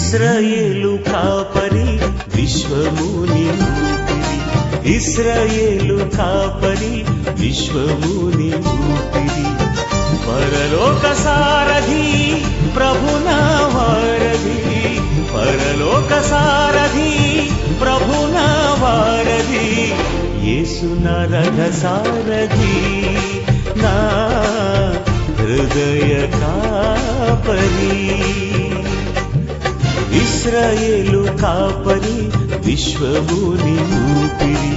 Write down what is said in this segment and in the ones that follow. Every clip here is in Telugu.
ఇశ్రాయేలు కాపరి విశ్వముని ఊపిరి, ఇశ్రాయేలు కాపరి విశ్వముని ఊపిరి. పరలోక సారథి ప్రభునా వారధి, పరలోక సారథి ప్రభునా వారధి, యేసు నా రథ సారథి, నా హృదయ కాపరి. ఇశ్రాయేలు కాపరి విశ్వముని ఊపిరి,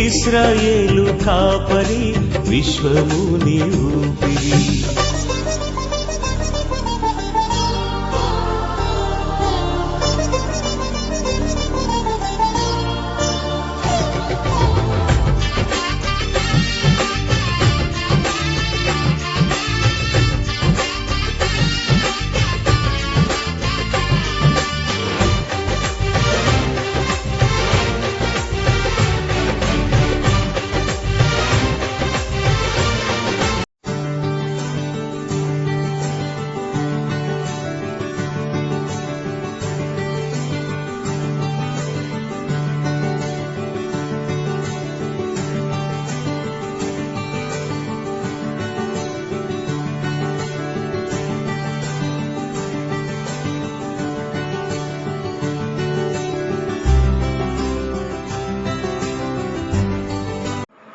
ఇశ్రాయేలు కాపరి విశ్వముని ఊపిరి.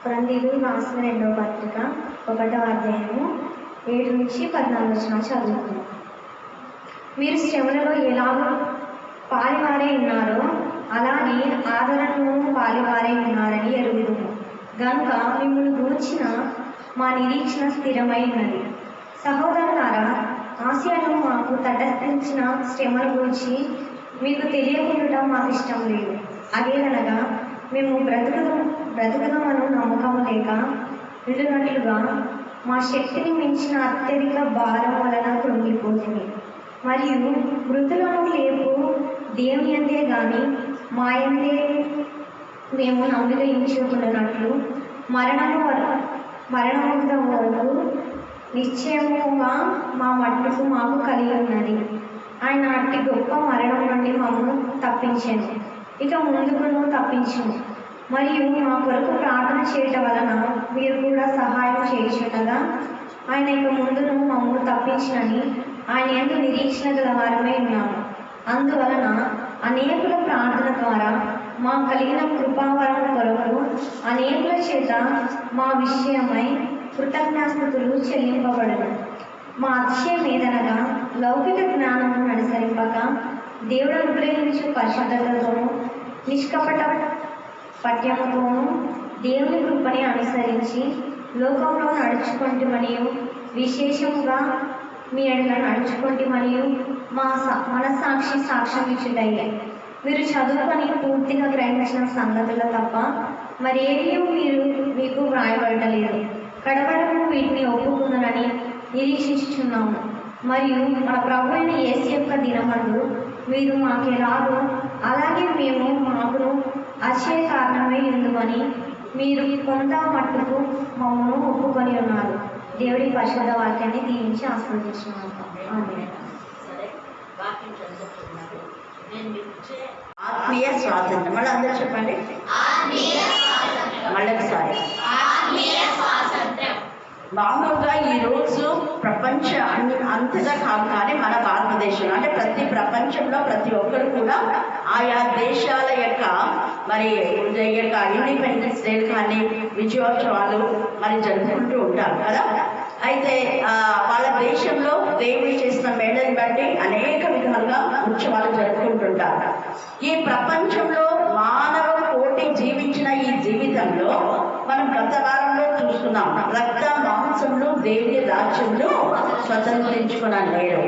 కొరింథీయులకు రాసిన 2వ పత్రిక 1వ అధ్యాయము 7 నుంచి 14 వచనాలు చదువుకుందాం. మీరు శ్రమలలో ఎలాగో పాలివారై ఉన్నారో అలాగే ఆదరణను పాలివారై ఉన్నారని ఎరుగుదుము. గనుక మిమ్మల్ని గూర్చిన మా నిరీక్షణ స్థిరమై ఉన్నది. సహోదరులారా, ఆసియాలో మాకు తటస్థించిన శ్రమల గురించి మీకు తెలియకుండా మాకు ఇష్టం లేదు. అదేదనగా మేము బ్రతుకుదామను నమ్మకము లేక విడునట్లుగా మా శక్తిని మించిన అత్యధిక భారం వలన కృంగిపోతుంది. మరియు మృతులను లేపు దేవుని అందే గాని మా యందే మేము నమ్మిక ఇంచుకున్నట్లు మరణము వరకు నిశ్చయముగా మా మట్టుకు మాకు కలిగి ఉన్నది. ఆయన అట్టి గొప్ప మరణం నుండి మమ్మల్ని తప్పించాను, ఇక ముందుకును తప్పించును. మరియు మా కొరకు ప్రార్థన చేయటం వలన మీరు కూడా సహాయం చేయుచుండగా ఆయన ఇక ముందును మమ్మల్ని తప్పించినని ఆయన యందు నిరీక్షణ గల వారమై ఉన్నాము. అందువలన అనేకుల ప్రార్థన ద్వారా మా కలిగిన కృపావరం కొరకు అనేకుల చేత మా విషయమై కృతజ్ఞాస్తుతులు చెల్లింపబడును. మా అతిశయం ఏదనగా లౌకిక జ్ఞానము అనుసరింపక దేవుడు అనుగ్రహించు పరిశుద్ధతతోనూ నిష్కపట పట్యముతోనూ దేవుని కృపని అనుసరించి లోకంలో నడుచుకుంటూ విశేషముగా మీ ఎడల నడుచుకుంటూ మా మనస్సాక్షి సాక్ష్యం ఇచ్చుటయ్యే. మీరు చదువుకొని పూర్తిగా గ్రహించిన సంగతులు తప్ప మరేమీ మీకు వ్రాయబడలేదు. కడవరకు వీటిని ఒప్పుకుందనని నిరీక్షించుచున్నాము. మరియు మన ప్రభు అయిన యేసు యొక్క దినమందు మీరు మాకెలాగో అలాగే మేము మాకును అతిశయ కారణమై ఉందని మీరు కొంత మట్టుకు మమ్మల్ని ఒప్పుకొని ఉన్నారు. దేవుడి పరిశుద్ధ వాక్యాన్ని దీవించి ఆస్వాదించున్నాము. ఆత్మీయ స్వాతంత్రం. మళ్ళీ అందరూ చెప్పండి. మళ్ళీ ఒకసారి. మామూలుగా ఈరోజు ప్రపంచ అంతగా కాదు, కానీ మన భారతదేశంలో అంటే ప్రపంచంలో ప్రతి ఒక్కరు కూడా ఆయా దేశాల యొక్క ఇండిపెండెన్స్ డే కానీ విజయోత్సవాలు జరుపుకుంటూ ఉంటారు కదా. అయితే వాళ్ళ దేశంలో దేవుడు చేసిన మేడని బట్టి అనేక విధాలుగా ఉత్సవాలు జరుపుకుంటుంటారు. ఈ ప్రపంచంలో మానవ కోటి జీవించిన ఈ జీవితంలో మనం గత వారంలో చూస్తున్నాం, రక్త మాంసంలో దేవుని రాజ్యంలో స్వతంత్రించుకున్నాను లేరు.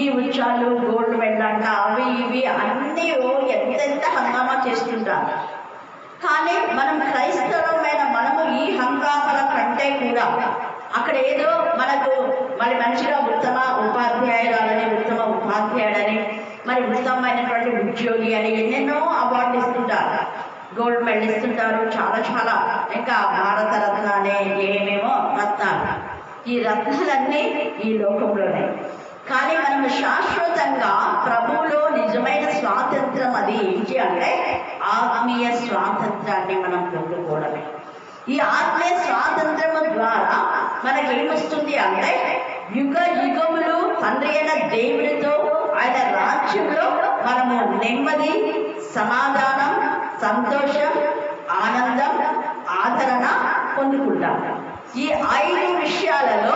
ఈ ఉత్సవాలు గోల్డ్ మెడల్ అవి ఇవి అన్నీ ఎంత హంగామా చేస్తుంటారు. కానీ మనం క్రైస్తవమైన మనము ఈ హంగామాల కంటే కూడా అక్కడ ఏదో మనకు మంచిగా ఉత్తమ ఉపాధ్యాయురాలని, ఉత్తమ ఉపాధ్యాయుడని, ఉత్తమమైనటువంటి ఉద్యోగి అని ఎన్నెన్నో అవార్డు ఇస్తుంటారు, గోల్డ్ మెడల్ ఇస్తుంటారు, చాలా ఇంకా భారత రత్న అనే ఏమేమో రత్నాలు. ఈ రత్నాలన్నీ ఈ లోకంలోనే. కానీ మనము శాశ్వతంగా ప్రభువులో నిజమైన స్వాతంత్రం అది ఏంటి అంటే ఆత్మీయ స్వాతంత్రాన్ని మనం పొందుకోవడమే. ఈ ఆత్మీయ స్వాతంత్రము ద్వారా మనకేమొస్తుంది అంటే యుగ యుగములు తండ్రి అయిన దేవుడితో ఆయన రాజ్యంలో మనము నెమ్మది, సమాధానం, సంతోషం, ఆనందం, ఆదరణ పొందుకుంటాం. ఈ 5 విషయాలలో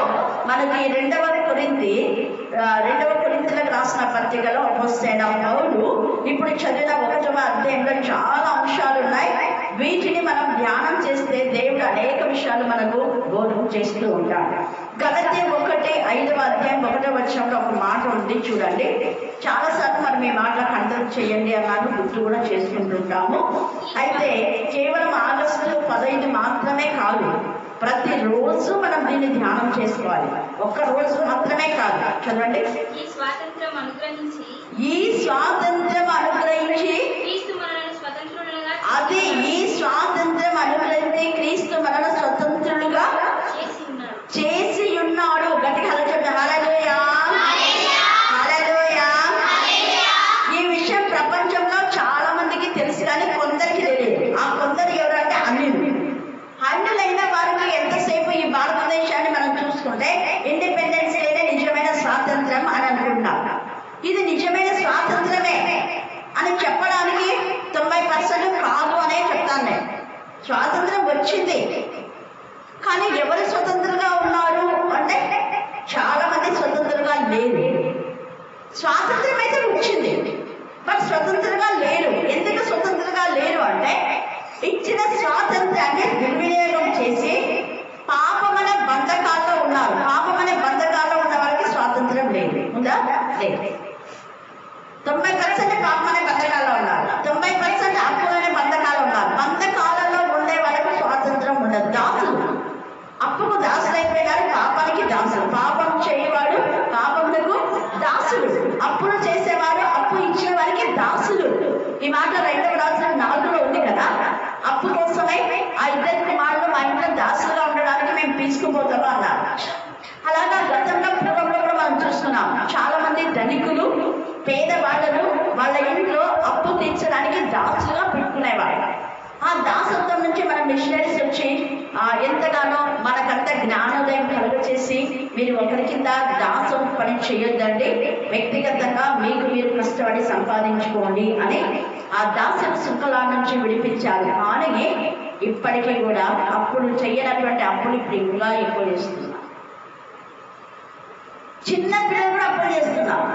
మనకి రెండవ కొరింథీయులకు రాసిన పత్రికలో అపోస్తలుడైన పౌలు ఇప్పుడు చదివిన 1వ అధ్యాయంలో చాలా అంశాలు ఉన్నాయి. వీటిని మనం ధ్యానం చేస్తే దేవుడు అనేక విషయాలు మనకు బోధన చేస్తూ ఉంటాడు. గలతీ 1:5వ అధ్యాయం 1వ వచనంలో ఒక మాట ఉంది చూడండి. చాలాసార్లు మనం ఈ మాట కంట్రోల్ చేయండి అన్నాను, గుర్తు కూడా చేసుకుంటుంటాము. అయితే కేవలం ఆగస్టు 15 మాత్రమే కాదు, ప్రతిరోజు మనం దీన్ని ధ్యానం చేసుకోవాలి. ఒక్క రోజు మాత్రమే కాదు. చదవండి. ఈ స్వాతంత్రం అనుగ్రహించి అది ఈ స్వాతంత్రం అనుగ్రహించి క్రీస్తు మనల్ని స్వతంత్రులుగా చేసి ఉన్నాడు. గట్టిగా హల్లెలూయా, హల్లెలూయా. ఈ విషయం ప్రపంచంలో చాలా మందికి తెలుసు, కానీ కొందరికి తెలియదు. ఆ కొందరు ఎవరంటే అన్యులైన వారికి ఎంతసేపు ఈ భారతదేశాన్ని మనం చూసుకుంటే ఇండిపెండెన్స్ డేనే నిజమైన స్వాతంత్రం అని అనుకుంటున్నాం. ఇది నిజమైన స్వాతంత్రమే అని చెప్పడానికి 90% కాదు అనే చెప్తాను నేను. స్వాతంత్రం వచ్చింది, కానీ ఎవరు స్వతంత్రంగా ఉన్నారు అంటే చాలా మంది స్వతంత్రంగా లేరు. స్వాతంత్రం అయితే వచ్చింది, బట్ స్వతంత్రంగా లేరు. ఎందుకు స్వతంత్రంగా లేరు అంటే ఇచ్చిన స్వాతంత్రాన్ని దుర్వినియోగం చేసి పాపమనే బంధకాల్లో ఉన్నారు. పాపమనే బంధకాల్లో ఉన్న వారికి స్వాతంత్రం లేదు. ఉందా? లేదు. 90% పాపమనే బంధకాల్లో ఉన్నారు, 90% అప్పులనే బంధకాలు ఉన్నారు. బంధకాలలో ఉండే వాళ్ళకి స్వాతంత్రం ఉండదు. దాసులు, అప్పుకు దాసులు అయిపోయినారు, పాపానికి దాసులు. పాపం చేయవాడు పాపములకు దాసులు, అప్పులు చేసేవారు అప్పు ఇచ్చిన వారికి దాసులు. ఈ మాట 2వ రాజులు 4లో ఉంది కదా. అప్పు కోసమై ఆ 2 కుమారులు మా ఇంట్లో దాసులుగా ఉండడానికి మేము తీసుకుపోతాము అన్నారు. అలాగా గతంలో పూర్వంలో కూడా మనం చూస్తున్నాం. చాలా మంది ధనికులు పేదవాళ్ళను వాళ్ళ ఇంట్లో అప్పు తీర్చడానికి దాసులుగా పెట్టుకునేవాళ్ళు. ఆ దాసత్వం నుంచి మన మిషనరీస్ వచ్చి ఎంతగానో మనకంత జ్ఞానోదయం కలుగచేసి మీరు ఒకరి కింద దాసం పని చేయొద్దండి, వ్యక్తిగతంగా మీకు మీరు కష్టపడి సంపాదించుకోండి అని ఆ దాసన శృంఖలా నుంచి విడిపించాలి. కానీ ఇప్పటికీ కూడా అప్పుడు చేయనటువంటి అప్పులు ఇప్పుడు ఇంకా ఎక్కువ చేస్తున్నారు. చిన్న పిల్లలు కూడా అప్పులు చేస్తున్నారు.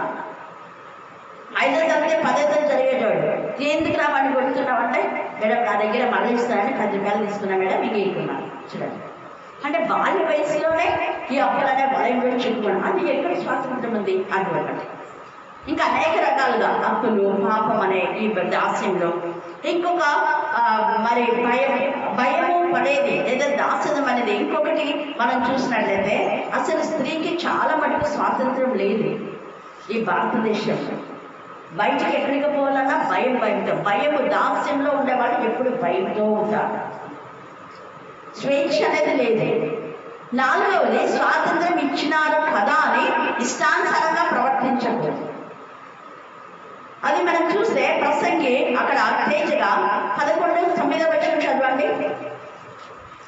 5వ తరగతి 10వ తరగతి జరిగేటోడు ఎందుకు రా వాడిని కొడుతున్నావు అంటే, మేడం నా దగ్గర మళ్ళీ ఇస్తానని 10 రూపాయలు తీసుకున్నా మేడం, మీకు ఇస్తున్నాను. చూడండి, అంటే బాల్య వయసులోనే ఈ అప్పులనే భయం చెప్పుకోవడం, అది ఎక్కడ స్వాతంత్రం ఉంది అటువంటి. ఇంకా అనేక రకాలుగా అప్పులు, పాపం అనే ఈ దాస్యంలో ఇంకొక మరి భయము పడేది లేదా దాస్యం అనేది ఇంకొకటి మనం చూసినట్లయితే అసలు స్త్రీకి చాలా మటుకు స్వాతంత్రం లేదు ఈ భారతదేశంలో. బయటికి ఎక్కడికి పోవాలన్నా భయము దాస్యంలో ఉండేవాళ్ళు ఎప్పుడు భయంతో ఉంటారు. స్వేచ్ఛ అనేది లేదు. 4వది స్వాతంత్రం ఇచ్చినారు కదా అని ఇష్టానుసారంగా ప్రవర్తించకూడదు. అది మనం చూస్తే ప్రసంగి అక్కడ తేజగా 11:9 వచనం చదవండి.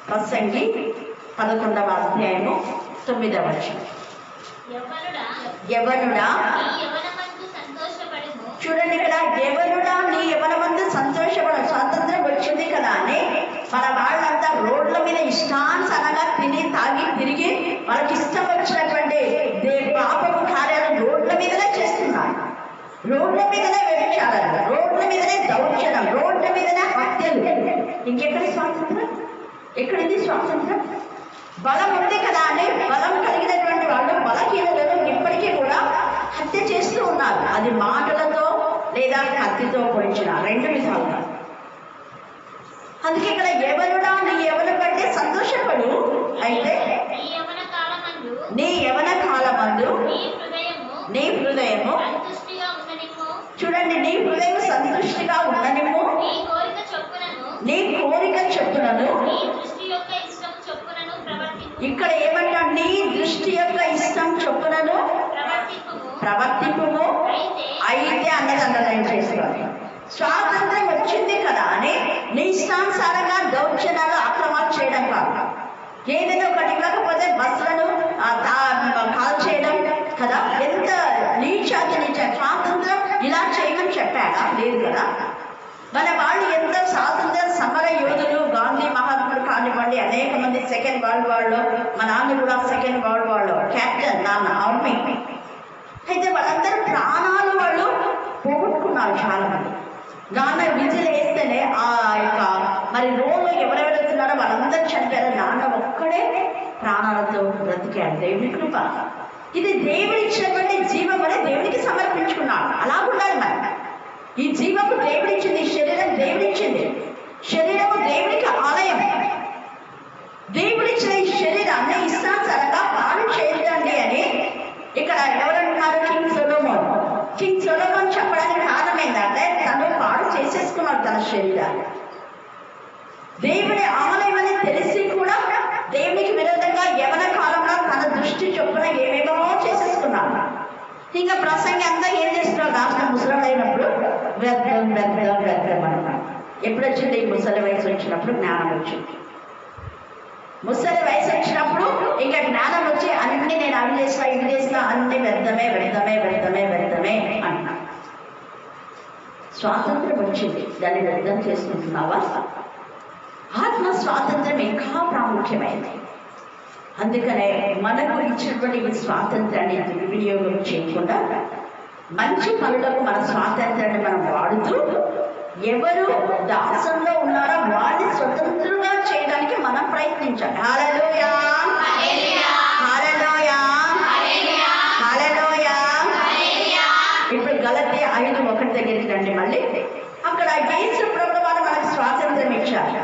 ప్రసంగి 11వ అధ్యాయము 9వ వచనం. యవ్వనుడా చూడండి, ఇక్కడ యవ్వనుడా నీ యవ్వనమందు సంతోషపడ. స్వాతంత్రం వచ్చింది కదా అని మన వాళ్ళంతా రోడ్ల మీద ఇష్టానుసారంగా తిని తాగి తిరిగి వాళ్ళకి ఇష్టం వచ్చినటువంటి పాపపు కార్యాలు రోడ్ల మీదనే చేస్తున్నారు. రోడ్ల మీదనే వ్యభిచారాలు, రోడ్ల మీదనే దౌర్జన్యం, రోడ్ల మీదనే హత్యలు. ఇంకెక్కడ స్వాతంత్రం? ఎక్కడిది స్వాతంత్రం? బలం ఉంది కదా అని బలం కలిగినటువంటి వాళ్ళు బలహీనలను ఇప్పటికీ కూడా హత్య చేస్తూ ఉన్నారు. అది మాటలతో లేదా కత్తితో పొడిచిన 2 విధాలుగా. అందుకే ఇక్కడ యవ్వనుడా నీ యవ్వన బట్టి సంతోషపడు. అయితే నీ యవ్వన కాలమందు నీ హృదయము చూడండి, నీ హృదయం సంతృష్టిగా ఉండనిము, నీ కోరిక చొప్పునను. ఇక్కడ ఏమంటా నీ దృష్టి యొక్క ఇష్టం చొప్పునను ప్రవర్తింపుము అయితే అన్నది అండర్లైన్ చేసుకోవాలి. స్వాతంత్రం వచ్చింది కదా అని నీ ఇష్టానుసారంగా దౌర్జన్యాలు అక్రమాలు చేయడం కాదు. ఏదైనా ఒకటి ఇవ్వకపోతే బస్సులను కాల్ చేయడం కదా, ఎంత నీచాతి నీచ. స్వాతంత్రం ఇలా చేయమని చెప్పాడా? లేదు కదా. మన వాళ్ళు ఎంత స్వాతంత్ర సమర యోధులు, గాంధీ మహాత్ముడు కానివ్వండి, అనేక మంది సెకండ్ వరల్డ్ వార్లో, మా నాన్న కూడా సెకండ్ వరల్డ్ వార్లో క్యాప్టెన్, నాన్న ఆర్మీ. అయితే వాళ్ళందరూ ప్రాణాలు వాళ్ళు పోగొట్టుకున్నారు చాలా మంది. నాన్న విజిల్ వేస్తేనే ఆ యొక్క మరి రోడ్లో ఎవరెవరు వెళ్తున్నారో వాళ్ళందరూ చనిపోయారు. నాన్న ఒక్కడే ప్రాణాలతో బ్రతికాడు. దేవుని కృప. ఇది దేవుడిచ్చినటువంటి జీవం అని దేవుడికి సమర్పించుకున్నాడు. అలా ఉండాలి మనం. ఈ జీవము దేవుడిచ్చింది, శరీరం దేవుడిచ్చింది. శరీరము దేవుడికి ఆలయం. దేవుడిచ్చిన ఈ శరీరాన్ని ఇష్టానుసారంగా పాడు చేయదండి అని ఇక్కడ ఎవరంటున్నారు? కింగ్ సొలొమోన్. కింగ్ సొలొమోన్ చెప్పడానికి కారణం ఏంటంటే తను పాడు చేసేసుకున్నాడు తన శరీరాన్ని. దేవుడి ఆలయం అని తెలిసి కూడా దేవునికి విరోధంగా యవన కాలంలో తన దృష్టి చొప్పున ఏమేమో చేసేసుకున్నాడు. ఇంకా ప్రసంగి అంతా ఏం చేస్తున్నాడు? రాష్ట్ర ముసలి అయినప్పుడు వ్యర్థం వ్యర్థం వ్యర్థం అన్నాడు. ఎప్పుడు వచ్చింది? ఈ ముసలి వయసు వచ్చినప్పుడు జ్ఞానం వచ్చింది. ముసలి వయసు వచ్చినప్పుడు ఇంకా జ్ఞానం వచ్చి అన్ని నేను అవి చేసినా ఇవి చేసినా అన్ని వ్యర్థమే వ్యర్థమే వ్యర్థమే వ్యర్థమే అన్నా. స్వాతంత్రం వచ్చింది, దాన్ని వ్యర్థం చేసుకుంటున్నావా? ఆత్మ స్వాతంత్రం ఇంకా ప్రాముఖ్యమైనది. అందుకనే మనకు ఇచ్చినటువంటి ఈ స్వాతంత్రాన్ని దుర్వినియోగం చేయకుండా మంచి పనులకు మన స్వాతంత్రాన్ని మనం వాడుతూ ఎవరు దాసంలో ఉన్నారో వారిని స్వతంత్రంగా చేయడానికి మనం ప్రయత్నించాలి. హల్లెలూయా, హల్లెలూయా, హల్లెలూయా. ఇప్పుడు గలతీ 5:1 దగ్గరికి రండి. మళ్ళీ అక్కడ యేసు ప్రభువు వారు మనకు స్వాతంత్రం ఇచ్చారు.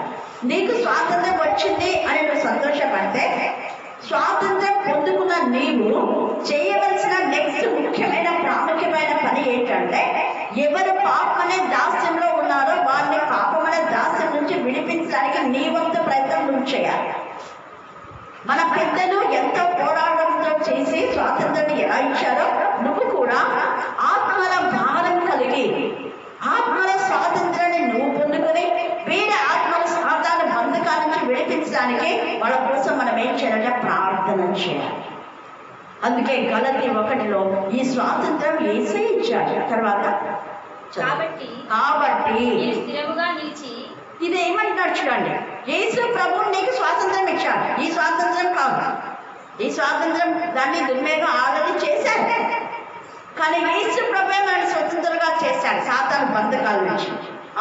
నీకు స్వాతంత్రం వచ్చింది అని నువ్వు సంతోషపడితే, స్వాతంత్రం పొందుకున్న నీవు చేయవలసిన నెక్స్ట్ ముఖ్యమైన ప్రాముఖ్యమైన పని ఏంటంటే, ఎవరు పాపమనే దాస్యంలో ఉన్నారో వారిని పాపమనే దాస్యం నుంచి విడిపించడానికి నీ వంతు ప్రయత్నం నువ్వు చేయాలి. మన పెద్దలు ఎంతో పోరాటంతో చేసి స్వాతంత్రాన్ని ఎలా ఇచ్చారో నువ్వు కూడా ఆత్మల భారం కలిగి ఆత్మల స్వాతంత్రాన్ని నువ్వు పొందుకొని వేరే ఆత్మల సాధారణ బంధకాల నుంచి విడిపించడానికి వాళ్ళ కోసం మనం ఏం చేయాలంటే ప్రార్థన చేయాలి. అందుకే గలతీ 1లో ఈ స్వాతంత్రం యేసే ఇచ్చాడు. తర్వాత కాబట్టి స్థిరముగా నిలిచి, ఇది ఏమంటున్నాడు చూడండి, యేసు ప్రభువు నీకు స్వాతంత్రం ఇచ్చాడు. ఈ స్వాతంత్రం కాదు, ఈ స్వాతంత్రం దాన్ని దుర్మేగం ఆల్రెడీ చేశాడు. కానీ యేసు ప్రభువే మనల్ని స్వతంత్రంగా చేశాడు సాతాను బంధకాల నుంచి.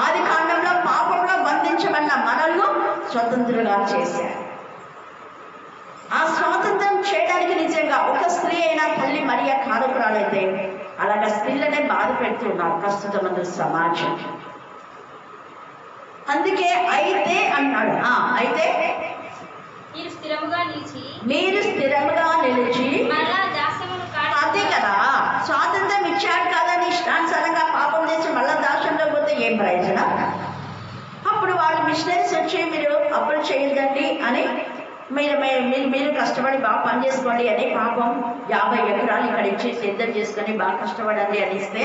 ఆది కాండంలో పాపంలో బంధించబడిన మనల్ని స్వతంత్రంగా చేశాడు. ఆ స్వాతంత్రం చేయడానికి నిజంగా ఒక స్త్రీ అయినా తల్లి మరియ కారకురాలైతే అలాగా స్త్రీలనే బాధ పెడుతున్నారు ప్రస్తుతం సమాజం. అందుకే అయితే అన్నాడు, అయితే మీరు స్థిరముగా నిలిచి అదే కదా స్వాతంత్రం ఇచ్చాడు కదా, నీ ఇష్టానుసారంగా పాపం చేసి మళ్ళా దాసంలో పోతే ఏం ప్రయోజనం? అప్పుడు వాళ్ళు మిషనరీస్ వచ్చి మీరు అప్పులు చేయదండి అని మీరు కష్టపడి బాగా పని చేసుకోండి అని పాపం 50 ఎకరాలు ఇక్కడ ఇచ్చి సిద్ధం చేసుకొని బాగా కష్టపడండి అని ఇస్తే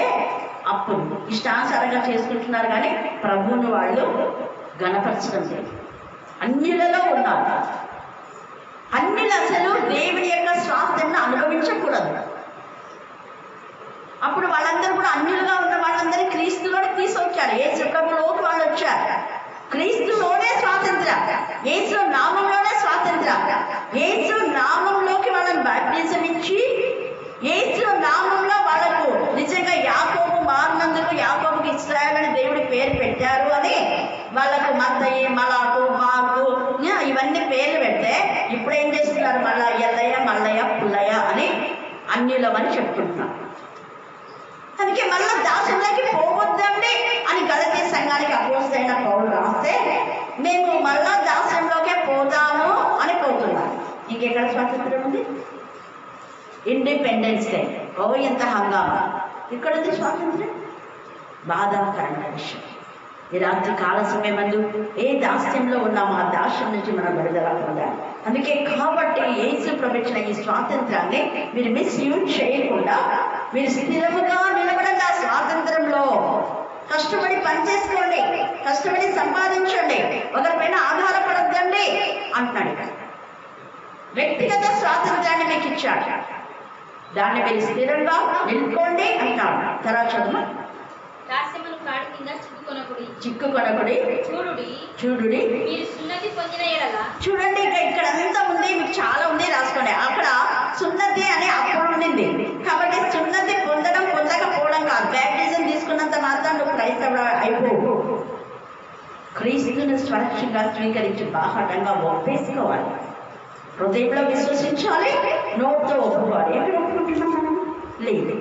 అప్పుడు ఇష్టానుసారంగా చేసుకుంటున్నారు. కానీ ప్రభువుని వాళ్ళు గణపరచడం లేదు. అన్నిలలో ఉన్నారు. అన్నిలు అసలు దేవుని యొక్క స్వాస్థ్యాన్ని అనుభవించకూడదు. అప్పుడు వాళ్ళందరూ కూడా అన్నిలుగా ఉన్న వాళ్ళందరూ క్రీస్తులోనే తీసుకొచ్చారు. యేసు ప్రభువులోకి వాళ్ళు వచ్చారు. క్రీస్తులోనే స్వాతంత్రం, యేసు నామంలోనే స్వాతంత్రం. యేసు నామంలోకి వాళ్ళని బాప్టిజం ఇచ్చి యేసు నామంలో వాళ్ళకు నిజంగా యాకోబు మారినందుకు యాకోబుకి ఇశ్రాయేలు అని దేవుడి పేరు పెట్టారు అని వాళ్ళకు మత్తయి, మలాకు, మాకు ఇవన్నీ పేర్లు పెడితే ఇప్పుడు ఏం చేస్తున్నారు? మళ్ళా ఎల్లయ్య, మల్లయ్య, పుల్లయ్య అని అన్యులమని చెప్పుకుంటున్నారు. అందుకే మళ్ళా దాసులకి పోవద్దండి అని గలతీ సంఘానికి అపోస్తలుడైన పౌలు రాస్తే మేము మళ్ళా దాస్యంలోకే పోదాము అని పోతున్నాం. ఇంకెక్కడ స్వాతంత్రం ఉంది? ఇండిపెండెన్స్ డే, ఎంత హంగామా! ఇక్కడ ఉంది స్వాతంత్రం. బాధాకరమైన విషయం. ఈ రాత్రి కాల సమయమందు ఏ దాస్యంలో ఉన్నామో ఆ దాస్యం నుంచి మనం విడుదల పొందాలి. అందుకే కాబట్టి యేసు ప్రభుత్వ ఈ స్వాతంత్రాన్ని మీరు మిస్యూజ్ చేయకుండా మీరు స్థిరముగా నిలబడండి. ఆ స్వాతంత్రంలో కష్టపడి పనిచేసుకోండి, కష్టపడి సంపాదించండి, ఒకరిపైన ఆధారపడద్దండి అంటున్నాడు. వ్యక్తిగత స్వాతంత్రాన్ని మీకు ఇచ్చాడు, దాన్ని మీరు స్థిరంగా నిలుపుకోండి అంటాడు. తర్వాత చదువు. దాస్యమును కాడి కింద చిక్కుకొనకుడి చూడుడి మీరు సున్నతి పొందిన ఎడల. చూడండి ఇక్కడ అంతా ఉంది, మీకు చాలా ఉంది, రాసుకోండి. అక్కడ సున్నతి అనే అప్పుడు ఉండింది కాబట్టి సున్నతి పొందకపోవడం కాదు. బ్యాప్టిజం తీసుకున్నంత మాత్రం నువ్వు క్రైస్తవుడు అయిపోవు. క్రీస్తుని స్వరక్షంగా స్వీకరించి బాహటంగా ఒప్పేసుకోవాలి, హృదయంలో విశ్వసించాలి, నోటితో ఒప్పుకోవాలి. ఎక్కడ ఒప్పుకుంటున్నాం మనం? లేదు.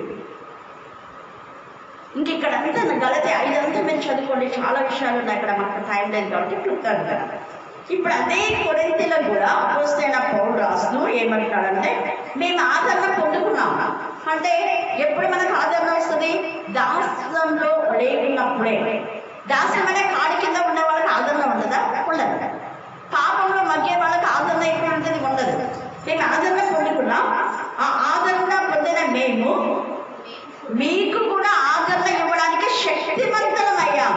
ఇంక ఇక్కడ అంతా గలతి 5 అంతా మీరు చదువుకోండి, చాలా విషయాలు ఉన్నాయి. ఇక్కడ మనకు టైం లేదు కాబట్టి చెప్తాను కదా. ఇప్పుడు అదే కొరింథీలకు కూడా అపోస్తలుడైన పౌలు రాస్తూ ఏమంటాడంటే, మేము ఆదరణ పొందుకున్నాం. అంటే ఎప్పుడు మనకు ఆదరణ వస్తుంది? దాస్యంలో లేకున్నప్పుడే. దాస్యం అనే కాడి కింద ఉన్న వాళ్ళకి ఆదరణ ఉండదా? ఉండదు. పాపంలో మగ్గే వాళ్ళకి ఆదరణ ఎప్పుడు ఉంటుంది? ఉండదు. మేము ఆదరణ పొందుకున్నాం. ఆ ఆదరణ పొందిన మేము మీకు కూడా ఆదరణ ఇవ్వడానికి శక్తివంతులమయ్యాం.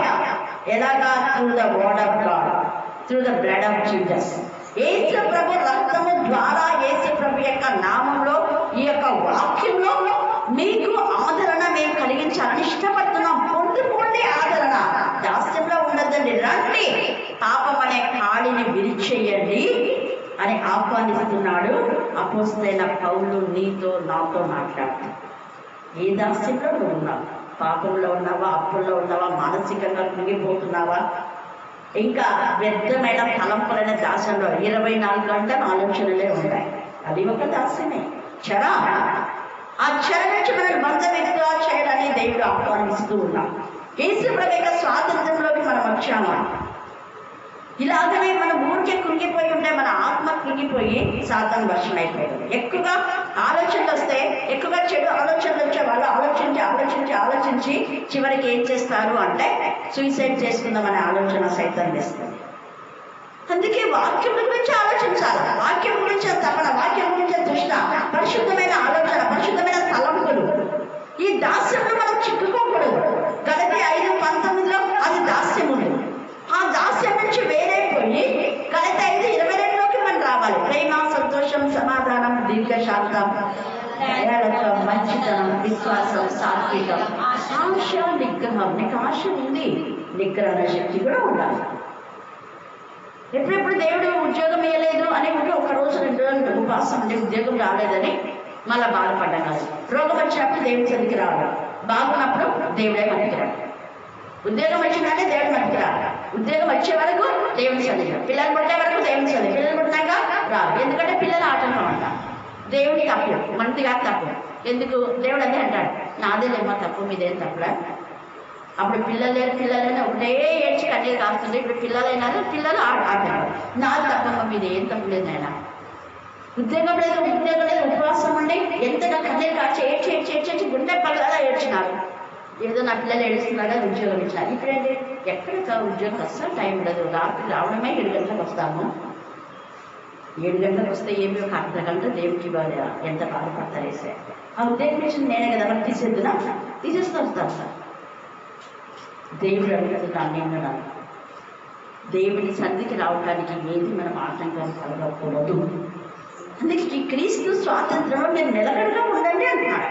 ఎలాగా? Through the word of God, through the blood of Jesus. Yesu ప్రభు రక్తము ద్వారా, యేసు ప్రభు యొక్క నామంలో, ఈ యొక్క వాక్యంలో మీకు ఆదరణ మేము కలిగించాలని ఇష్టపడుతున్నాం. పొందుకోండి ఆదరణ, దాస్యంలో ఉండద్దండి. రండి, పాపం అనే కాడిని విరిచేయండి అని ఆహ్వానిస్తున్నాడు అపోస్తలుడైన పౌలు. నీతో నాతో మాట్లాడుతున్నాడు. ఏ దాస్యంలో నువ్వు ఉన్నావు? పాపంలో ఉన్నావా? అప్పుల్లో ఉన్నావా? మానసికంగా కృంగిపోతున్నావా? ఇంకా వ్యర్థమైన తలంపులైన దాస్యంలో 24 గంటల ఆలోచనలే ఉంటాయి. అది ఒక దాస్యమే, చెర. ఆ చెర నుంచి మనల్ని బంధవిగా చేయాలని దేవుడు ఆహ్వానిస్తూ ఉన్నాం. యేసు ప్రభు యొక్క స్వాతంత్రంలోకి మనం వచ్చామా? ఇలాగనే మనం ఊరికే కృంగిపోయి ఉంటే మన ఆత్మ కృంగిపోయి సాతాను వశం అయిపోయింది. ఎక్కువగా ఆలోచనలు వస్తే, ఎక్కువగా చెడు ఆలోచనలు వచ్చే వాళ్ళు ఆలోచించి చివరికి ఏం చేస్తారు అంటే సూసైడ్ చేసుకుందామనే ఆలోచన సైతం వేస్తుంది. అందుకే వాక్యం గురించి ఆలోచించాలి, వాక్యం గురించి తపన, వాక్యం గురించి దృష్ట, పరిశుద్ధమైన ఆలోచన, పరిశుద్ధమైన తలంపులు. ఈ దాస్యంలో మనం చిక్కుకోకూడదు. గలతి 5:19 అది దాస్యం ఉంది. ఆ దాస్యం నుంచి వేరైపోయి గలతి 5:22 మనం రావాలి. ప్రేమ, సంతోషం, సమాధానం, దీర్ఘశాంతం, దయాళత్వం, మంచితనం, విశ్వాసం, సాత్వికం, ఆశ, నిగ్రహం. నీకు ఆశ ఉంది, నిగ్రహణ శక్తి కూడా ఉండాలి. ఎప్పుడెప్పుడు దేవుడు ఉద్యోగం ఇవ్వలేదు అని ఒక రోజు 2 రోజులు ఉపవాసం ఉండి ఉద్యోగం రాలేదని మళ్ళీ బాధపడ్డా కాదు. రోగం వచ్చినప్పుడు దేవుడి సన్నిధికి రావాలి, బాగున్నప్పుడు దేవుడే మనకి రాడు. ఉద్యోగం వచ్చిందంటే దేవుడు మనకి రాడు. ఉద్యోగం వచ్చే వరకు దేవుని సన్నిధి, పిల్లలు పుట్టే వరకు దేవుని సన్నిధి, పిల్లలు పుట్టినాక రాదు. ఎందుకంటే పిల్లలు ఆటంకం అంటారు. దేవుడి తప్పు, మనది కాదు తప్పు. ఎందుకు? దేవుడు అదే అంటాడు, నాదేలేమో తప్పు, మీదేం తప్పులా. అప్పుడు పిల్లలైనా ఒకటే ఏడ్చి కన్నీరు కాస్తుంది. ఇప్పుడు పిల్లలైనారు, పిల్లలు ఆటారు. నాది తప్పమ్మ, మీది ఏం తప్పు లేదు నాయన. ఉద్యోగం లేదు, ఉపవాసం ఉండి ఎంతగా కన్నీరు కాచి ఏడ్చి గుండె పగలలా ఏడ్చినారు. ఏదో నా పిల్లలు ఏడుస్తున్నారా ఉద్యోగం ఇచ్చినారు. ఇప్పుడేంటి? ఎక్కడ ఉద్యోగం అస్సలు టైం ఉండదు. రాత్రి రావడమే 7 గంటలకు వస్తాము. 7 గంటలకు వస్తే ఏమి ఒక అర్ధ గంట దేవుడికి ఇవ్వాలి. ఎంత బాధపడతారు వేసే. ఆ ఉద్యోగం ఇచ్చింది నేనే కదా, మరి తీసేద్దునా? తీసేస్తూ వస్తాను సార్. దేవుడు అడుగుతున్నాను, నేను దేవుని సన్నిధికి రావడానికి ఏది మనం ఆటంకం కలగకూడదు. అందుకే క్రీస్తు స్వాతంత్రంలో నేను నిలకడగా ఉండండి అంటున్నాడు.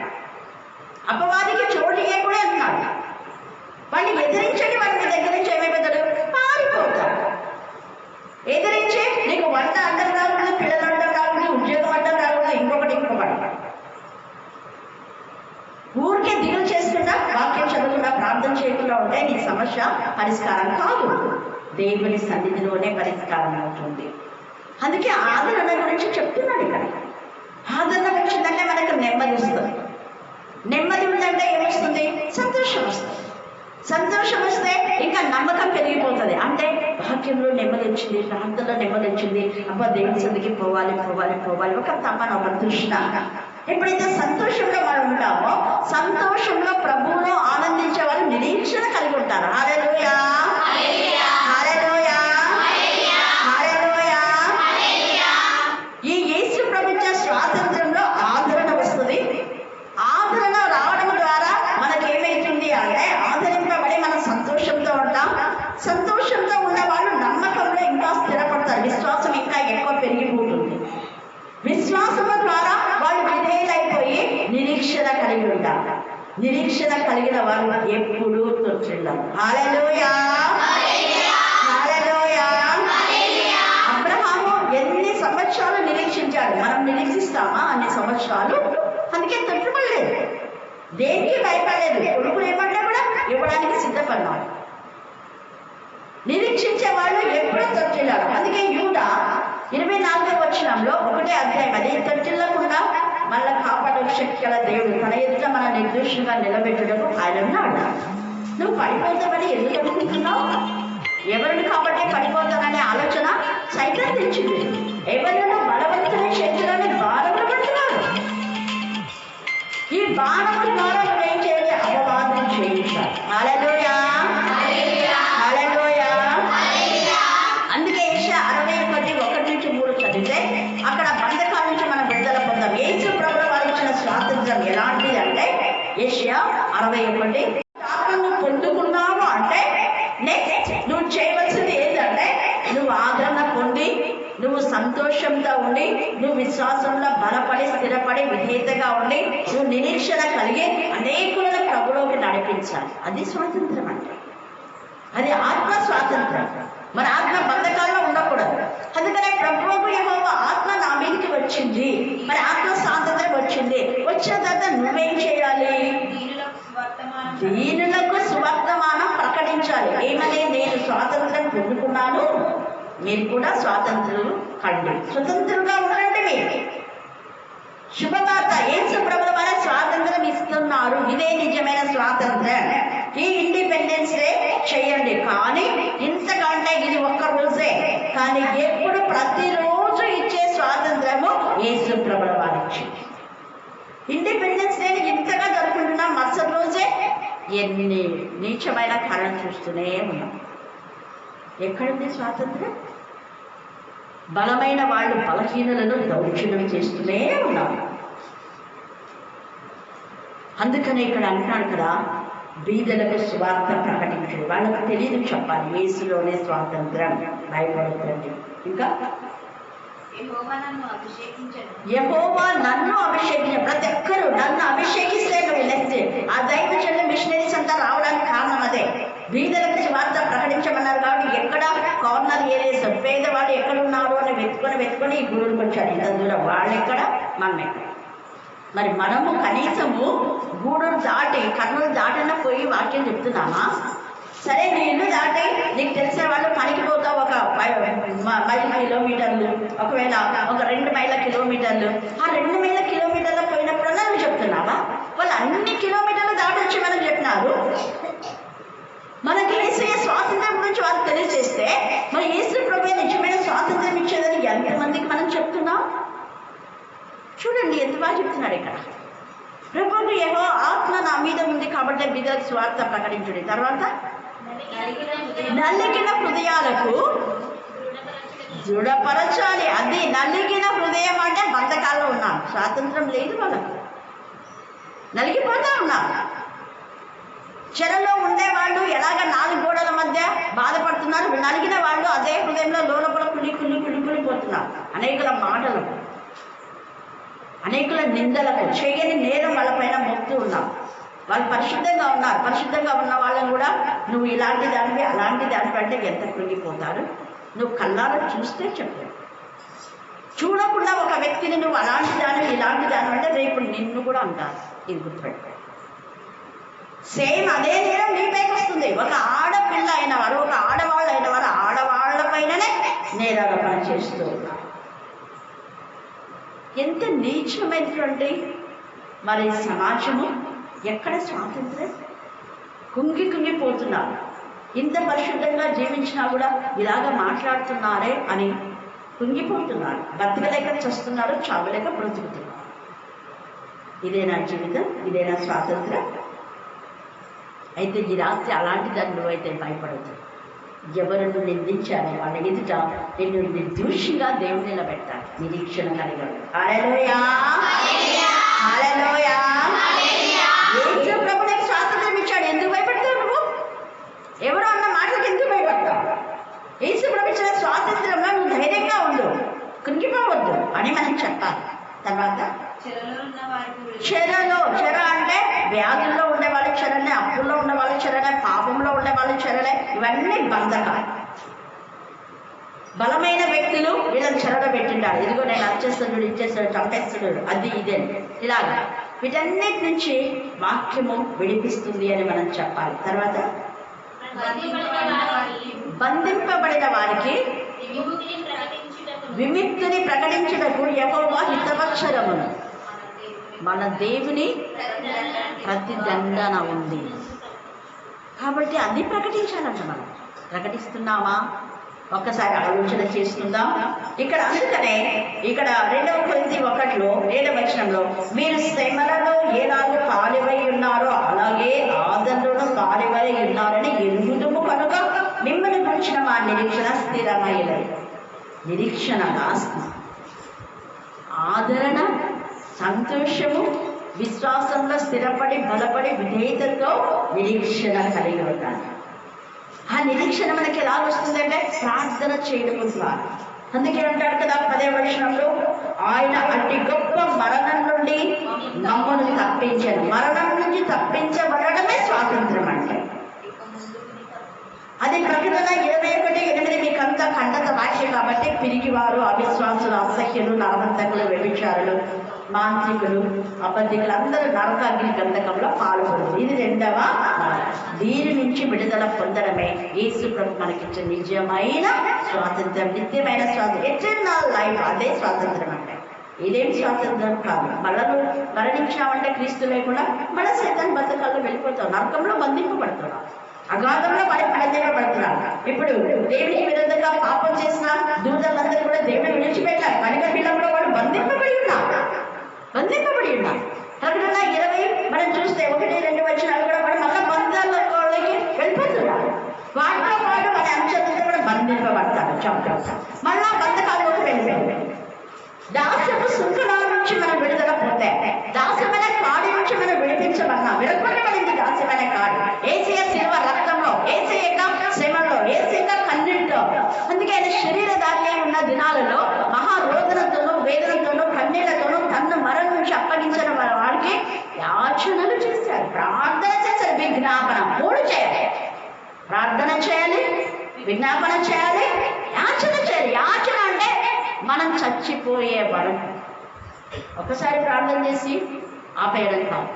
అపవాదికి చోటు ఇవ్వకూడదు అంటున్నాడు. వాడిని ఎదిరించండి, వాడి మీ దగ్గర నుంచి ఏమైపోతాడు? పారిపోతాడు. ఎదిరించి నీకు వంట అడ్డం రాకూడదు, పిల్లలు అడ్డం రాకూడదు, ఉద్యోగం అడ్డం రాకూడదు, ఇంకొకటి. ఊరికే దిగులు చేసుకుంటా, వాక్యం చదవకుండా, ప్రార్థన చేయకుండా ఉంటే నీ సమస్య పరిష్కారం కాదు. దేవుని సన్నిధిలోనే పరిష్కారం అవుతుంది. అందుకే ఆదరణ గురించి చెప్తున్నాడు ఇక్కడ. ఆదరణ వచ్చిందంటే మనకు నెమ్మది వస్తుంది. నెమ్మది ఉందంటే ఏమొస్తుంది? సంతోషం వస్తుంది. సంతోషం వస్తే ఇంకా నమ్మకం పెరిగిపోతుంది. అంటే వాక్యంలో నెమ్మది వచ్చింది, ప్రార్థనలో నెమ్మది వచ్చింది, అబ్బా దేవుని సన్నిధికి పోవాలి. ఒక తపన, ఒక తృష్ణ. ఎప్పుడైతే సంతోషంలో మనం ఉంటామో, సంతోషంలో ప్రభువులో ఆనందించే వాళ్ళు నిరీక్షణ కలిగి ఉంటారు. హల్లెలూయా, హల్లెలూయా, హల్లెలూయా. ఈ యేసు ప్రభుత్వ స్వాతంత్రంలో ఆదరణ వస్తుంది. ఆదరణ రావడం ద్వారా మనకేమైతుంది అంటే, ఆదరింపబడి మనం సంతోషంతో ఉంటాం. సంతోషంతో ఉన్న వాళ్ళు నమ్మకంలో ఇంకా స్థిరపడతారు. విశ్వాసం ఇంకా ఎక్కువ పెరిగిపోతుంది. విశ్వాసం ద్వారా వాళ్ళు విధేయులైపోయి నిరీక్షణ కలిగి ఉంటారు. నిరీక్షణ కలిగిన వారు ఎప్పుడూ తొట్టిల్లారు. హల్లెలూయా, హల్లెలూయా. అబ్రహాము ఎన్ని సంవత్సరాలు నిరీక్షించాడు? మనం నిరీక్షిస్తామా అన్ని సంవత్సరాలు? అందుకే తొట్టుపడలేదు, దేనికి భయపడలేదు. కొడుకులు ఏమన్నా కూడా ఇవ్వడానికి సిద్ధపడ్డాడు. నిరీక్షించే వాళ్ళు ఎప్పుడూ తొట్టిల్లారు. అందుకే యూదా 24వ వచనంలో 1వ అధ్యాయం, అది తొట్టిల్లకుండా మళ్ళా కాపాడే శక్తి గల దేవుడు తన ఎదుట మన నిర్దోషంగా నిలబెట్టడం ఆయన ఉన్నాడు. నువ్వు పడిపోతావని ఎందుకు అనుకుంటున్నావు? ఎవరిని కాబట్టి పడిపోతాననే ఆలోచన సైతం తెచ్చింది. ఎవరినో బలవంతుని చేతులని బాణములు పడుతున్నారు. ఈ బాణముల ద్వారా నువ్వేం చేయాలి? అపవాదం చేయించాలి. హల్లెలూయా, హల్లెలూయా. అందుకే యెషయా 61:1-3 చదివితే అక్కడ బంధకాల నుంచి మనం విడుదల పొందాం. యేసు ప్రభువు వారు ఇచ్చిన స్వాతంత్రం ఎలాంటిది అంటే, యెషయా 61, ఆత్మను పొందుకున్నావు అంటే నెక్స్ట్ నువ్వు చేయవలసింది ఏంటంటే, నువ్వు ఆదరణ పొంది, నువ్వు సంతోషంతో ఉండి, నువ్వు విశ్వాసంలో బలపడి స్థిరపడి విధేయతగా ఉండి, నువ్వు నిరీక్షణ కలిగి అనేకులను ప్రభువులోకి నడిపించాలి. అది స్వాతంత్రం అంటే. అది ఆత్మ స్వాతంత్రం. మన ఆత్మ బంధకాల్లో ఉండకూడదు. అందుకనే ప్రభువుకు యెహోవా ఆత్మ నా మీదకి వచ్చింది, మరి ఆత్మ స్వాతంత్రం వచ్చింది. వచ్చిన తర్వాత నువ్వేం చేయాలి? దీనులకు సువర్తమానం ప్రకటించాలి. ఏమని? నేను స్వాతంత్రం పొందుకున్నాను, మీరు కూడా స్వాతంత్రులు కండి, స్వతంత్రులుగా ఉండండి. మీరు శుభవార్త, యేసు ప్రభువు వారు స్వాతంత్రం ఇస్తున్నారు. ఇదే నిజమైన స్వాతంత్రం. ఈ ఇండిపెండెన్స్ డే చేయండి, కానీ ఇంతకంటే ఇది ఒక్క రోజే, కానీ ఎప్పుడు ప్రతిరోజు ఇచ్చే స్వాతంత్రము యేసు ప్రభువు వారు ఇచ్చింది. ఇండిపెండెన్స్ డే ఇంతగా జరుపుకుంటున్నాం, మరుసటి రోజే ఎన్ని నీచమైన కళను చూస్తూనే ఉన్నాం. ఎక్కడుంది స్వాతంత్రం? బలమైన వాళ్ళు బలహీనులను దౌర్జన్యం చేస్తూనే ఉన్నారు. అందుకనే ఇక్కడ అంటున్నాడు కదా, బీదలకు సువార్త ప్రకటించండి. వాళ్ళకు తెలియదు చెప్పాలి, యేసులోనే స్వాతంత్రం, భయపడుతుంది. ఇంకా యెహోవా నన్ను అభిషేకించ, ప్రతి ఒక్కరు నన్ను అభిషేకిస్తే నువ్వు నెక్స్ట్ ఆ దైవజనుల మిషనరీస్ అంతా రావడానికి కారణం అదే. బీదలకు సువార్త ప్రకటించమన్నారు కాబట్టి ఎక్కడ కార్నర్ ఏరియాస్ పేదవాళ్ళు ఎక్కడున్నారు అని వెతుకొని ఈ గురువులకు వచ్చారు. ఇంత దూరం వాళ్ళు ఎక్కడ, మనం ఎక్కడ? మరి మనము కనీసము గూడూరు దాటి కర్నూలు దాటన్నా పోయి వాక్యం చెప్తున్నామా? సరే, నీ ఇల్లు దాటి నీకు తెలిసే వాళ్ళు పనికి పోతావు ఒక 5 కిలోమీటర్లు, ఒకవేళ ఒక 2 మైళ్ళ కిలోమీటర్లు. ఆ 2 మైళ్ళ కిలోమీటర్లు పోయినప్పుడన్నా నువ్వు చెప్తున్నావా? వాళ్ళు అన్ని కిలోమీటర్లు దాటొచ్చి మనం చెప్పినారు. మనకి యేసయ్య స్వాతంత్రం గురించి వారు తెలియజేస్తే, మరి యేసు ప్రభువే నిజమైన స్వాతంత్రం ఇచ్చేదని ఎంతమందికి మనం చెప్తున్నాం? చూడండి ఎంత బాగా చెప్తున్నాడు ఇక్కడ. ప్రభువుకు యెహోవా ఆత్మ నా మీద ఉంది కాబట్టి బీదలకు సువార్త ప్రకటించుడి. తర్వాత నలిగిన హృదయాలకు దృఢపరచాలి. అది నలిగిన హృదయం అంటే బంధకాల్లో ఉన్నాం, స్వాతంత్రం లేదు వాళ్ళకు, నలిగిపోతా ఉన్నాం. చెరలో ఉండేవాళ్ళు ఎలాగ 4 గోడల మధ్య బాధపడుతున్నారు, నలిగిన వాళ్ళు అదే హృదయంలో లోపల కుళ్ళిపోతున్నారు. అనేకుల మాటలకు, అనేకుల నిందలకు, చేయని నేరం వాళ్ళపైన మోపుతూ ఉన్నాం. వాళ్ళు పరిశుద్ధంగా ఉన్నారు. పరిశుద్ధంగా ఉన్న వాళ్ళని కూడా నువ్వు ఇలాంటి దానివి అలాంటి దానివి అంటే ఎంత కృంగిపోతారు. నువ్వు కళ్ళారా చూస్తే చెప్పు. చూడకుండా ఒక వ్యక్తిని నువ్వు అలాంటి దానివి ఇలాంటి దానివి అంటే రేపు నిన్ను కూడా అంటారు. ఇది గుర్తుపెట్టు. సేమ్ అదే నేరం నీపైకి వస్తుంది. ఒక ఆడపిల్ల అయిన వారు, ఒక ఆడవాళ్ళు అయిన వారు ఆడవాళ్ల పైననే నేరాలు పనిచేస్తూ ఉన్నారు. ఎంత నీచమైనటువంటి మరి సమాజము. ఎక్కడ స్వాతంత్రం? కుంగిపోతున్నారు. ఇంత పరిశుద్ధంగా జీవించినా కూడా ఇలాగ మాట్లాడుతున్నారే అని కుంగిపోతున్నారు. బతకలేక చస్తున్నారు, చావలేక బ్రతుకుతున్నారు. ఇదే నా జీవితం, ఇదే నా స్వాతంత్రం. అయితే ఈ రాత్రి అలాంటి దాన్ని నువ్వైతే భయపడదు. ఎవరిని నిందించాలి వాళ్ళ ఎదుట నిన్ను నిర్దోషిగా దేవుని నిలబెట్టాలి. నిరీక్షణ కలిగాడు. హల్లెలూయా, హల్లెలూయా. యేసు ప్రభు నీకు స్వాతంత్రం ఇచ్చాడు. ఎందుకు భయపడతావు నువ్వు? ఎవరు అన్న మాటలకు ఎందుకు భయపడతావు? యేసు ప్రభు ఇచ్చిన స్వాతంత్రంలో నువ్వు ధైర్యంగా ఉండు, కుంగిపోవద్దు అని మనం చెప్పాలి. తర్వాత చెర అంటే వ్యాధుల్లో ఉండే వాళ్ళ చెరలే, అప్పుల్లో ఉండే వాళ్ళ చెరలే, పాపంలో ఉండే వాళ్ళ చెరలే. ఇవన్నీ బంధకాలు. బలమైన వ్యక్తులు వీళ్ళని చెరలో పెట్టింటారు. ఇదిగో నేను వచ్చేస్తాడు, ఇచ్చేస్తాడు, చంపేస్తాడు, అది ఇదే ఇలాగా. వీటన్నిటి నుంచి వాక్యము విడిపిస్తుంది అని మనం చెప్పాలి. తర్వాత బంధింపబడిన వారికి విముక్తిని ప్రకటించుటకు యెహోవా హితవత్సరమును మన దేవుని ప్రతిదండన ఉంది. కాబట్టి అది ప్రకటించాలంట. మనం ప్రకటిస్తున్నామా? ఒక్కసారి ఆలోచన చేసుకుందాం. ఇక్కడ అందుకనే ఇక్కడ 2 కొరింథీ 1:7 మీరు శ్రమలలో ఏలాగో పాలివై ఉన్నారో అలాగే ఆదరణలో పాలివై ఉన్నారని ఎరుగుదుము కనుక మిమ్మల్ని గురించిన మా నిరీక్షణ స్థిరమైనది. నిరీక్షణ ఆస్తి, ఆదరణ, సంతోషము, విశ్వాసంలో స్థిరపడి బలపడి విధేయతతో నిరీక్షణ కలిగి ఉంటాను. ఆ నిరీక్షణ మనకి ఎలా వస్తుందంటే ప్రార్థన చేయడం ద్వారా. అందుకే అంటాడు కదా 10వ ఆయన అతి గొప్ప మరణం నుండి మమ్మల్ని తప్పించాడు. మరణం నుంచి తప్పించబడమే స్వాతంత్రం అంటే. అది ప్రకటన 21:8 మీకంతా ఖండత వాక్యం కాబట్టి పిరికివారు, అవిశ్వాసులు, అసహ్యులు, నరహంతకులు, వ్యభిచారులు, మాంత్రికులు, అబద్ధికులు అందరూ నరకాగ్ని గంధకంలో పాల్గొన్నారు. ఇది 2వ. దీని నుంచి విడుదల పొందడమే యేసు ప్రభు మనకిచ్చిన నిజమైన స్వాతంత్రం, నిత్యమైన స్వాతంత్రం, ఎటర్నల్ లైఫ్. అదే స్వాతంత్రం అంటే. ఇదేం స్వాతంత్రం కాదు. మనను మరణించామంటే క్రీస్తు లేకుండా మన సైతాన్ బతకాల్లో వెళ్ళిపోతాం, నరకంలో బంధింపబడుతున్నాం, అగాధంలో బంధింపబడుతున్నాం. ఇప్పుడు దేవునికి విరుద్ధంగా పాపం చేసిన దూతలందరూ కూడా దేవుని విడిచిపెట్టారు. కనుక పిల్లల్లో వాడు బంధింపబడి ఉన్నారు. ప్రకటన 20 మనం చూస్తే 1-2 కూడా వాడు మళ్ళీ బంధాలకి వెళ్ళిపోతున్నారు. వాటితో పాటు మన అంశాలతో కూడా బంధింపబడతారు. మళ్ళా బంధకాల్లోకి వెళ్ళిపోయింది. దాస్యపు శృంఖల నుంచి మనం విడుదల పొందే, దాస్యమైన కాడి నుంచి మనం విడిపించబడినా, విరగొట్టబడింది దాస్యమైన కాడి. యేసయ్య శిలువ రక్తంలో, యేసయ్య శ్రమలో, యేసయ్య కన్నీటితో. అందుకే ఆయన శరీరధారి ఉన్న దినాలలో మహారోదనతోనూ, వేదనతోనూ, కన్నీళ్లతోనూ తన్ను మరణం నుంచి అప్పగించిన వాడికి యాచనలు చేశారు, ప్రార్థన చేశారు, విజ్ఞాపన 3 చేయాలి. ప్రార్థన చేయాలి, విజ్ఞాపన చేయాలి, యాచన చేయాలి. యాచన అంటే మనం చచ్చిపోయే వరకు. ఒకసారి ప్రార్థన చేసి ఆపేయడం కాదు.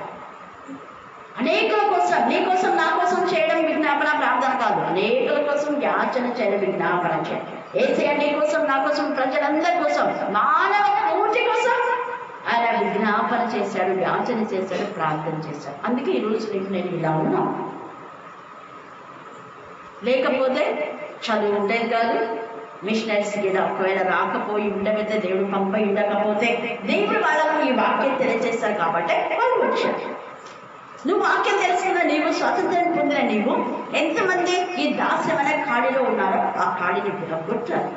అనేకుల కోసం, నీ కోసం, నా కోసం చేయడం విజ్ఞాపన, ప్రార్థన కాదు. అనేకుల కోసం యాచన చేయడం, విజ్ఞాపన చేయాలి. యేసయ్య నీ కోసం, నా కోసం, ప్రజలందరి కోసం, మానవ కోటి కోసం ఆయన విజ్ఞాపన చేశాడు, యాచన చేశాడు, ప్రార్థన చేశాడు. అందుకే ఈరోజు నీకు నేను ఇలా ఉన్నాను. లేకపోతే చదువు ఉండేది కాదు. మిషనరీస్ కూడా ఒకవేళ రాకపోయి ఉండకపోతే, దేవుడు పంపై ఉండకపోతే దేవుడు వాళ్ళకు ఈ వాక్యం తెలియజేస్తారు కాబట్టి వాళ్ళు వచ్చారు. నువ్వు వాక్యం తెలుసుకున్న నీవు, స్వాతంత్రాన్ని పొందిన నీవు, ఎంతమంది ఈ దాస్యమైన కాడిలో ఉన్నారో ఆ కాడిని విరగొట్టారు.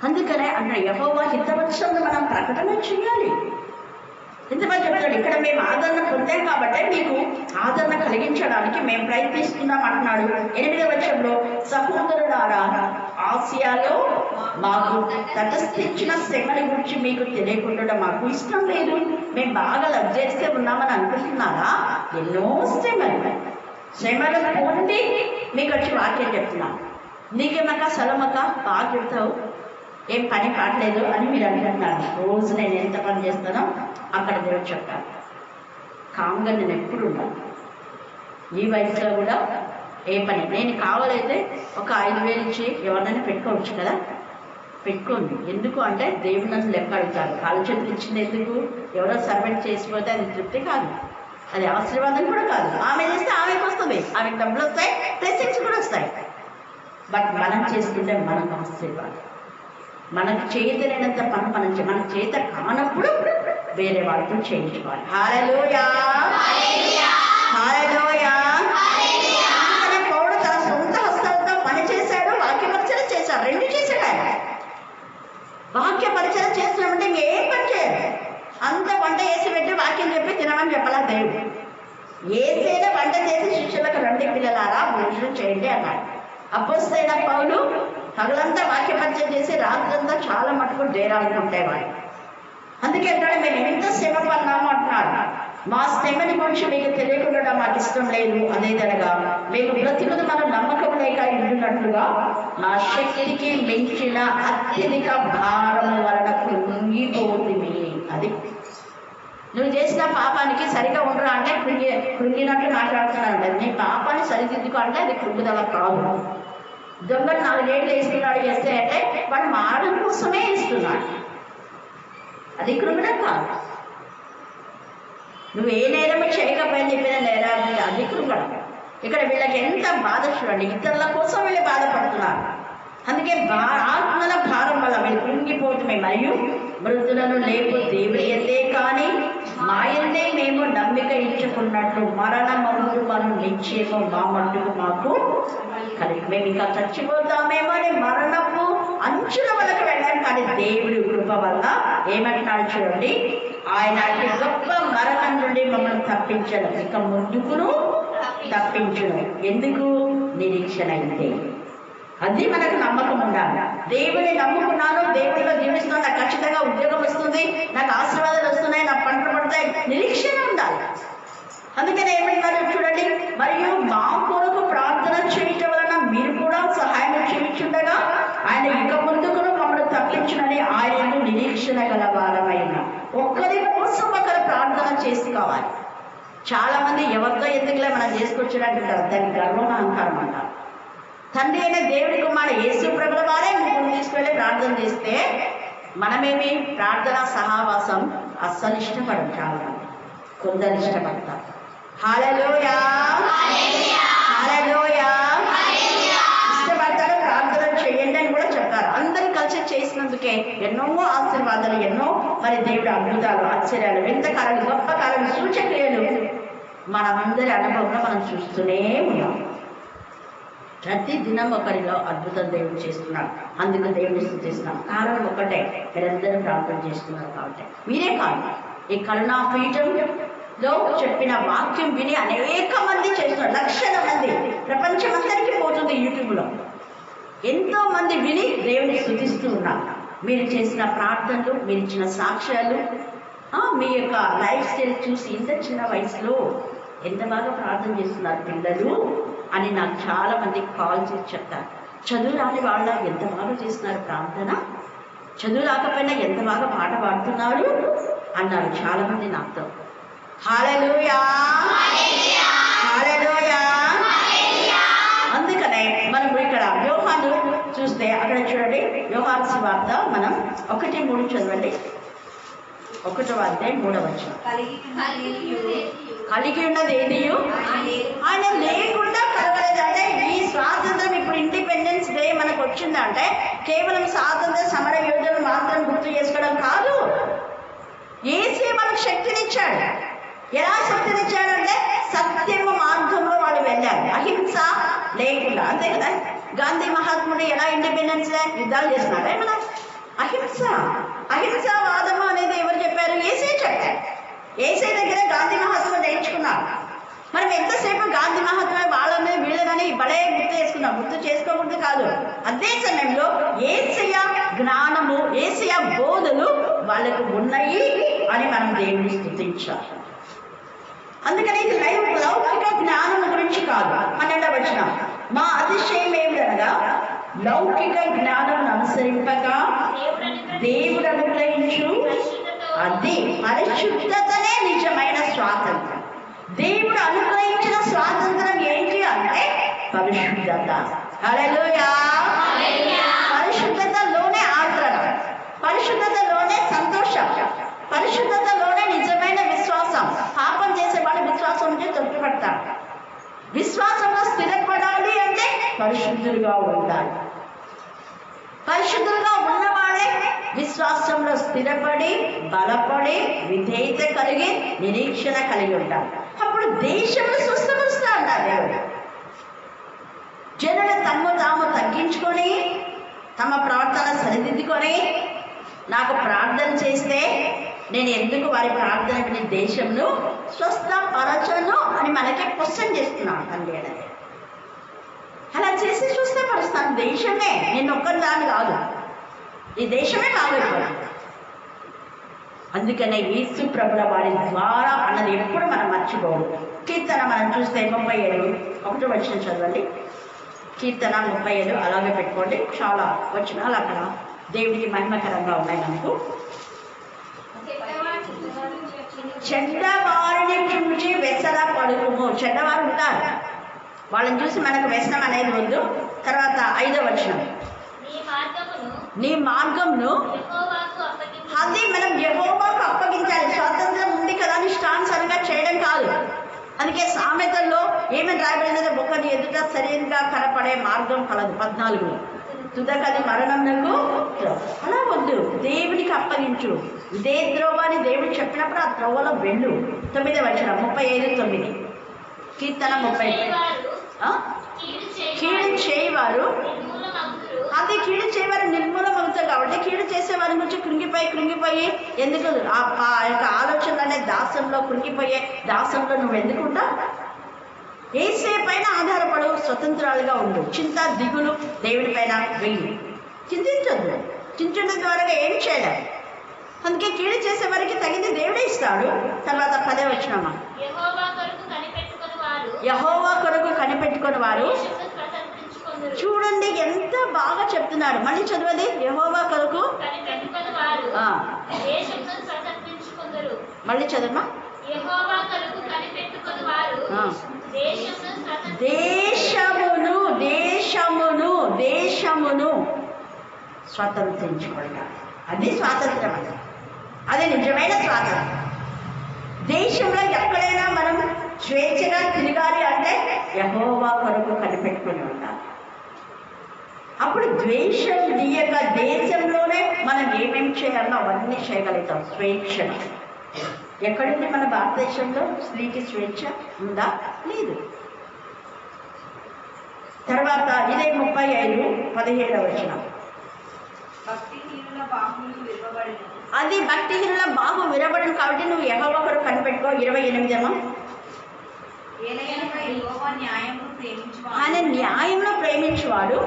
అందుకనే అంటే యెహోవా హితవత్సరం మనం ప్రకటన చేయాలి. ఎంతమంది చెప్తాడు ఇక్కడ మేము ఆదరణ పొందాం కాబట్టి మీకు ఆదరణ కలిగించడానికి మేము ప్రయత్నిస్తున్నాం అంటున్నాడు. 8వ సహోదరులారా, ఆసియాలో మాకు తటస్థించిన శ్రమల గురించి మీకు తెలియకుండా మాకు ఇష్టం లేదు. మేము బాగా లగ్జరీస్గా ఉన్నామని అనుకుంటున్నారా? ఎన్నో శ్రమలు పొంది మీకు వచ్చి వాక్యం చెప్తున్నాను. నీకేమక్క సలమక్క బాగా చెప్తావు, ఏం పని కావట్లేదు అని మీరు అనుకుంటున్నారు. రోజు నేను ఎంత పని చేస్తానో అక్కడ దేవుడు చెప్తాను. కామ్గా నేను ఎప్పుడు ఉన్నాను. ఈ వయసులో కూడా ఏ పని నేను కావాలైతే ఒక 5,000 ఇచ్చి ఎవరినైనా పెట్టుకోవచ్చు కదా, పెట్టుకోండి. ఎందుకు అంటే దేవుడు నన్ను లెక్క అడుగుతాడు. కాలు చేతులు ఇచ్చింది ఎందుకు? ఎవరో సర్వెంట్ చేసిపోతే అది తృప్తి కాదు, అది ఆశీర్వాదం కూడా కాదు. ఆమె చేస్తే ఆమెకు వస్తుంది, ఆమెకు డబ్బులు వస్తాయి, బ్లెస్సింగ్స్ కూడా వస్తాయి. బట్ మనం చేసుకుంటే మనకు ఆశీర్వాదం. మనకు చేయలేనంత పని మనం మన చేత కానప్పుడు వేరే వాళ్ళతో చేయించుకోవాలి. హల్లెలూయా, హల్లెలూయా. అందుకనే పౌలు తన సొంత హస్తాలతో పని చేశాడు, వాక్య పరిచయం చేశాడు, రెండు చేశాడు ఆయన. వాక్య పరిచయం చేస్తున్నామంటే ఇంకేం పని చేయాలి? అంత వంట వేసి పెట్టి వాక్యం చెప్పి తినమని చెప్పాలా దేవుడు? ఏదైనా వంట చేసి శిష్యులకు రండి పిల్లలారా భోజనం చేయండి అన్నాడు. అపోస్తలుడైన పౌలు పగలంతా వాక్య పరిచయం చేసి రాత్రంతా చాలా మటుకు డేరాలు ఉండేవాడు. అందుకే అంటాడు, మేము ఎంత శ్రమ పడినాము అంటున్నాడు. మా శ్రమని గురించి మీకు తెలియకుండా మాకు ఇష్టం లేదు. అదేదనగా మేము బ్రతుకులు మనం నమ్మకం లేక ఉంటున్నట్లుగా మా శక్తికి మించిన అత్యధిక భారము వలన కృంగిపోతుంది. అది నువ్వు చేసిన పాపానికి సరిగా ఉండరా అంటే కృంగినట్లు మాట్లాడుతున్నాను. నీ పాపాన్ని సరిదిద్దుకో అంటే అది కృంగుదల కాదు. దొంగలు 4 ఏళ్ళు వేస్తున్నాడు చేస్తే అంటే వాడు మారడం కోసమే ఇస్తున్నాడు, అది కృంగడం కాదు. నువ్వు ఏ నేరము చేయకపోయినా చెప్పిన నేరాలు అది కృంగడం. ఇక్కడ వీళ్ళకి ఎంత బాధ చూడండి, ఇతరుల కోసం వీళ్ళు బాధపడుతున్నారు. అందుకే ఆత్మల భారం వల్ల వీళ్ళు కృంగిపోతుంది. మరియు మృతులను లేపు దేవుడి ఎందే కానీ మా ఎందే మేము నమ్మిక ఇచ్చుకున్నట్లు మరణమందు మనం నిశ్చయము మా మట్టుకు మాకు కలిగి మేము ఇంకా చచ్చిపోతామేమో అని మరణపు అంచుల వరకు వెళ్ళాం. కానీ దేవుడి కృప వల్ల ఏమంటున్నాడు చూడండి, ఆయన గొప్ప మరణం నుండి మమ్మల్ని తప్పించడం, ఇక ముందుకును తప్పించడం. ఎందుకు? నిరీక్షణ అయితే అది మనకు నమ్మకం ఉండాలి. దేవుని నమ్ముకున్నాను, దేవుడిలో జీవిస్తున్నాను, నాకు ఖచ్చితంగా ఉద్యోగం వస్తుంది, నాకు ఆశీర్వాదాలు వస్తున్నాయి, నాకు పంటలు పడతాయి, నిరీక్షణ ఉండాలి. అందుకని ఏమంటారు చూడండి, మరియు మా కొరకు ప్రార్థన చేయటం వలన మీరు కూడా సహాయం చేయించుండగా ఆయన ఇక ముందుకు మమ్మల్ని తప్పించునని ఆయన నిరీక్షణ గల వారమైన ఒక్కరి కోసం ఒకరు ప్రార్థన చేసుకోవాలి. చాలా మంది ఎవరితో ఎందుకులే మనం చేసుకొచ్చడానికి ఉంటారు, దానికి గర్వం అహంకారం అంటారు. తండ్రి అయిన దేవుడి కుమారుడు యేసు ప్రభుల వారే ముగ్గురు తీసుకెళ్ళి ప్రార్థన చేస్తే మనమేమి ప్రార్థన సహవాసం అస్సలు ఇష్టపడం. చాలా మంది కొందరు ఇష్టపడతారు. హల్లెలూయా, హల్లెలూయా. ఇష్టపడతారు, ప్రార్థన చేయండి అని కూడా చెప్తారు. అందరూ కలిసి చేసినందుకే ఎన్నో ఆశీర్వాదాలు, ఎన్నో మరి దేవుడు అద్భుతాలు, ఆశ్చర్యాలు, వింతకాలను, గొప్ప కాలం, సూచక్రియలు మనమందరి అనుభవంలో మనం చూస్తూనే ఉన్నాం. ప్రతి దినం ఒకరిలో అద్భుతం దేవుడు చేస్తున్నాడు. అందుకు దేవుడిని స్తుతిస్తున్నాం. కారణం ఒకటే, మీరందరూ ప్రార్థన చేస్తున్నారు కాబట్టి. మీరే కాదు, ఈ కరుణాపీఠంలో చెప్పిన వాక్యం విని అనేక మంది చేస్తున్నారు, లక్షల మంది, ప్రపంచమందరికీ పోతుంది యూట్యూబ్లో. ఎంతో మంది విని దేవుడిని స్తుతిస్తూ ఉన్నారు. మీరు చేసిన ప్రార్థనలు, మీరు ఇచ్చిన సాక్ష్యాలు, మీ యొక్క లైఫ్ స్టైల్ చూసి ఇంత చిన్న వయసులో ఎంత బాగా ప్రార్థన చేస్తున్నారు పిల్లలు అని నాకు చాలా మంది కాల్ చేసి చెప్తారు. చదువు రాని వాళ్ళ ఎంత బాగా చేస్తున్నారు ప్రార్థన, చదువు రాకపోయినా ఎంత బాగా పాట పాడుతున్నారు అన్నారు చాలా మంది నాతో. హల్లెలూయా, హల్లెలూయా. అందుకనే మనం ఇక్కడ యోహాను చూస్తే అక్కడ చూడండి, యోహాను సువార్త మనం 1:3 చదవండి. 1వ అధ్యాయం 3వ వచనం. కలిగి ఉన్నది ఏది ఆయన లేకుండా కలగలేదు. అంటే ఈ స్వాతంత్రం ఇప్పుడు ఇండిపెండెన్స్ డే మనకు వచ్చిందంటే కేవలం స్వాతంత్ర సమర యోధులు మాత్రం గుర్తు చేసుకోవడం కాదు. యేసే మనకు శక్తినిచ్చాడు. ఎలా శక్తినిచ్చాడంటే సత్యము మార్గంలో వాళ్ళు వెళ్ళారు, అహింస లేకుండా. అంతే కదా, గాంధీ మహాత్ముడు ఎలా ఇండిపెండెన్స్ డే యుద్ధాలు చేస్తున్నాడు? ఏమన్నా అహింసావాదము అనేది ఎవరు చెప్పారు? యేసే చెప్పారు. యేసే దగ్గర గాంధీ మహాత్ముడు నేర్చుకున్నాడు. మనం ఎంతసేపు గాంధీ మహాత్ముడు వాళ్ళని వీళ్ళని బడే గుర్తు చేసుకోకూడదు కాదు. అదే సమయంలో యేసయ్య జ్ఞానము, యేసయ్య బోధలు వాళ్ళకు ఉన్నాయి అని మనం దేవుని స్తుతించాలి. అందుకని ఇది లౌకిక జ్ఞానం గురించి కాదు. 12వ వచనం, మా అతిశయం ఏమిటనగా లౌకిక జ్ఞానం అనుసరింపక దేవుడు అనుగ్రహించు అది పరిశుద్ధతనే నిజమైన స్వాతంత్రం. దేవుడు అనుగ్రహించిన స్వాతంత్రం ఏంటి అంటే పరిశుద్ధత. హల్లెలూయా. పరిశుద్ధతలోనే ఆదరణ, పరిశుద్ధతలోనే సంతోషం, పరిశుద్ధతలోనే నిజమైన విశ్వాసం. పాపం చేసేవాడు విశ్వాసం నుంచి తొట్టుపడతాడు. విశ్వాసంలో స్థిరపడాలి అంటే పరిశుద్ధులుగా ఉండాలి. పరిశుద్ధులుగా ఉన్నవాడే విశ్వాసం విశ్వాసంలో స్థిరపడి బలపడి విధేయత కలిగి నిరీక్షణ కలిగి ఉంటారు. అప్పుడు దేశంలో స్వస్థపరుస్తా ఉంటారు దేవుడు. జనులు తాము తగ్గించుకొని తమ ప్రవర్తన సరిదిద్దుకొని నాకు ప్రార్థన చేస్తే నేను ఎందుకు వారి ప్రార్థన విని దేశంలో స్వస్థపరచను అని మనకి క్వశ్చన్ చేస్తున్నాను తండ్రి అనేది. అలా చేసి స్వస్థపరుస్తాను దేశమే, నేను ఒక్కదాన్ని కాదు, ఈ దేశమే బాగైపోయింది. అందుకనే యేసు ప్రభుల వారి ద్వారా అన్నది ఎప్పుడు మనం మర్చిపోదు. కీర్తన మనం చూస్తే 37 ఒకటో వచనం చదవండి. కీర్తన 37 అలాగే పెట్టుకోండి. చాలా వచనాలు అక్కడ దేవుడికి మహిమకరంగా ఉన్నాయి. మనకు చెడ్డవారిని చూసి వెసల పడుకుము. చెడ్డవారు ఉంటారు, వాళ్ళని చూసి మనకు వ్యసనం అనేది వద్దు. తర్వాత 5వ వచనం, నీ మార్గంను అది మనం యెహోవాకు అప్పగించాలి. స్వాతంత్రం ఉంది కదా అని ఇష్టానుసారంగా చేయడం కాదు. అందుకే సామెతల్లో ఏమని రాయబడినది, ఒకరి ఎదుట సరిగ్గా కనపడే మార్గం కలదు 14. తుదకది మరణంకు. అలా వద్దు, దేవునికి అప్పగించు. ఇదే ద్రోవాన్ని దేవుడు చెప్పినప్పుడు ఆ త్రోవలో వెళ్ళు. 9వ వచనం 35:9 కీర్తన 30. కీడు చేయవారు అదే కీడు చేయవారు నిర్మూలం అవుతారు. కాబట్టి కీడు చేసేవారి గురించి కృంగిపోయి ఎందుకు ఆ యొక్క ఆలోచనలు అనే దాసంలో కృంగిపోయే దాసంలో నువ్వు ఎందుకుంటా? ఏసే పైన ఆధారపడు, స్వతంత్రాలుగా ఉండు. చింత దిగులు దేవుడి పైన వెయ్యి. చింతించొద్దు, చింతడం ద్వారా ఏం చేయలేదు. అందుకే కీడు చేసే వారికి తగింది దేవుడే ఇస్తాడు. తర్వాత 10వ వచనమా, యెహోవా కొరకు కనిపెట్టుకుని వారు. చూడండి ఎంత బాగా చెప్తున్నాడు. మళ్ళీ చదవది, యెహోవా కొరకు. మళ్ళీ చదవమా, దేశమును స్వతంత్రించుకుంటారు. అది స్వాతంత్రం, అది నిజమైన స్వాతంత్రం. దేశంలో ఎక్కడైనా మనం స్వేచ్ఛగా తిరగాలి అంటే యెహోవా కొరకు కనిపెట్టుకుని ఉంటాం. అప్పుడు ద్వేషం దియక దేశంలోనే మనం ఏమేమి చేయాలో అవన్నీ చేయగలుగుతాం స్వేచ్ఛగా. ఎక్కడుంది మన భారతదేశంలో స్త్రీకి స్వేచ్ఛ ఉందా? లేదు. తర్వాత ఇదే 35:17 వచనం, అది భక్తిహీనుల బాహు విరబడను. కాబట్టి నువ్వు యెహోవా కొరకు కనిపెట్టుకో. 28 ఆయన న్యాయంలో ప్రేమించువాడు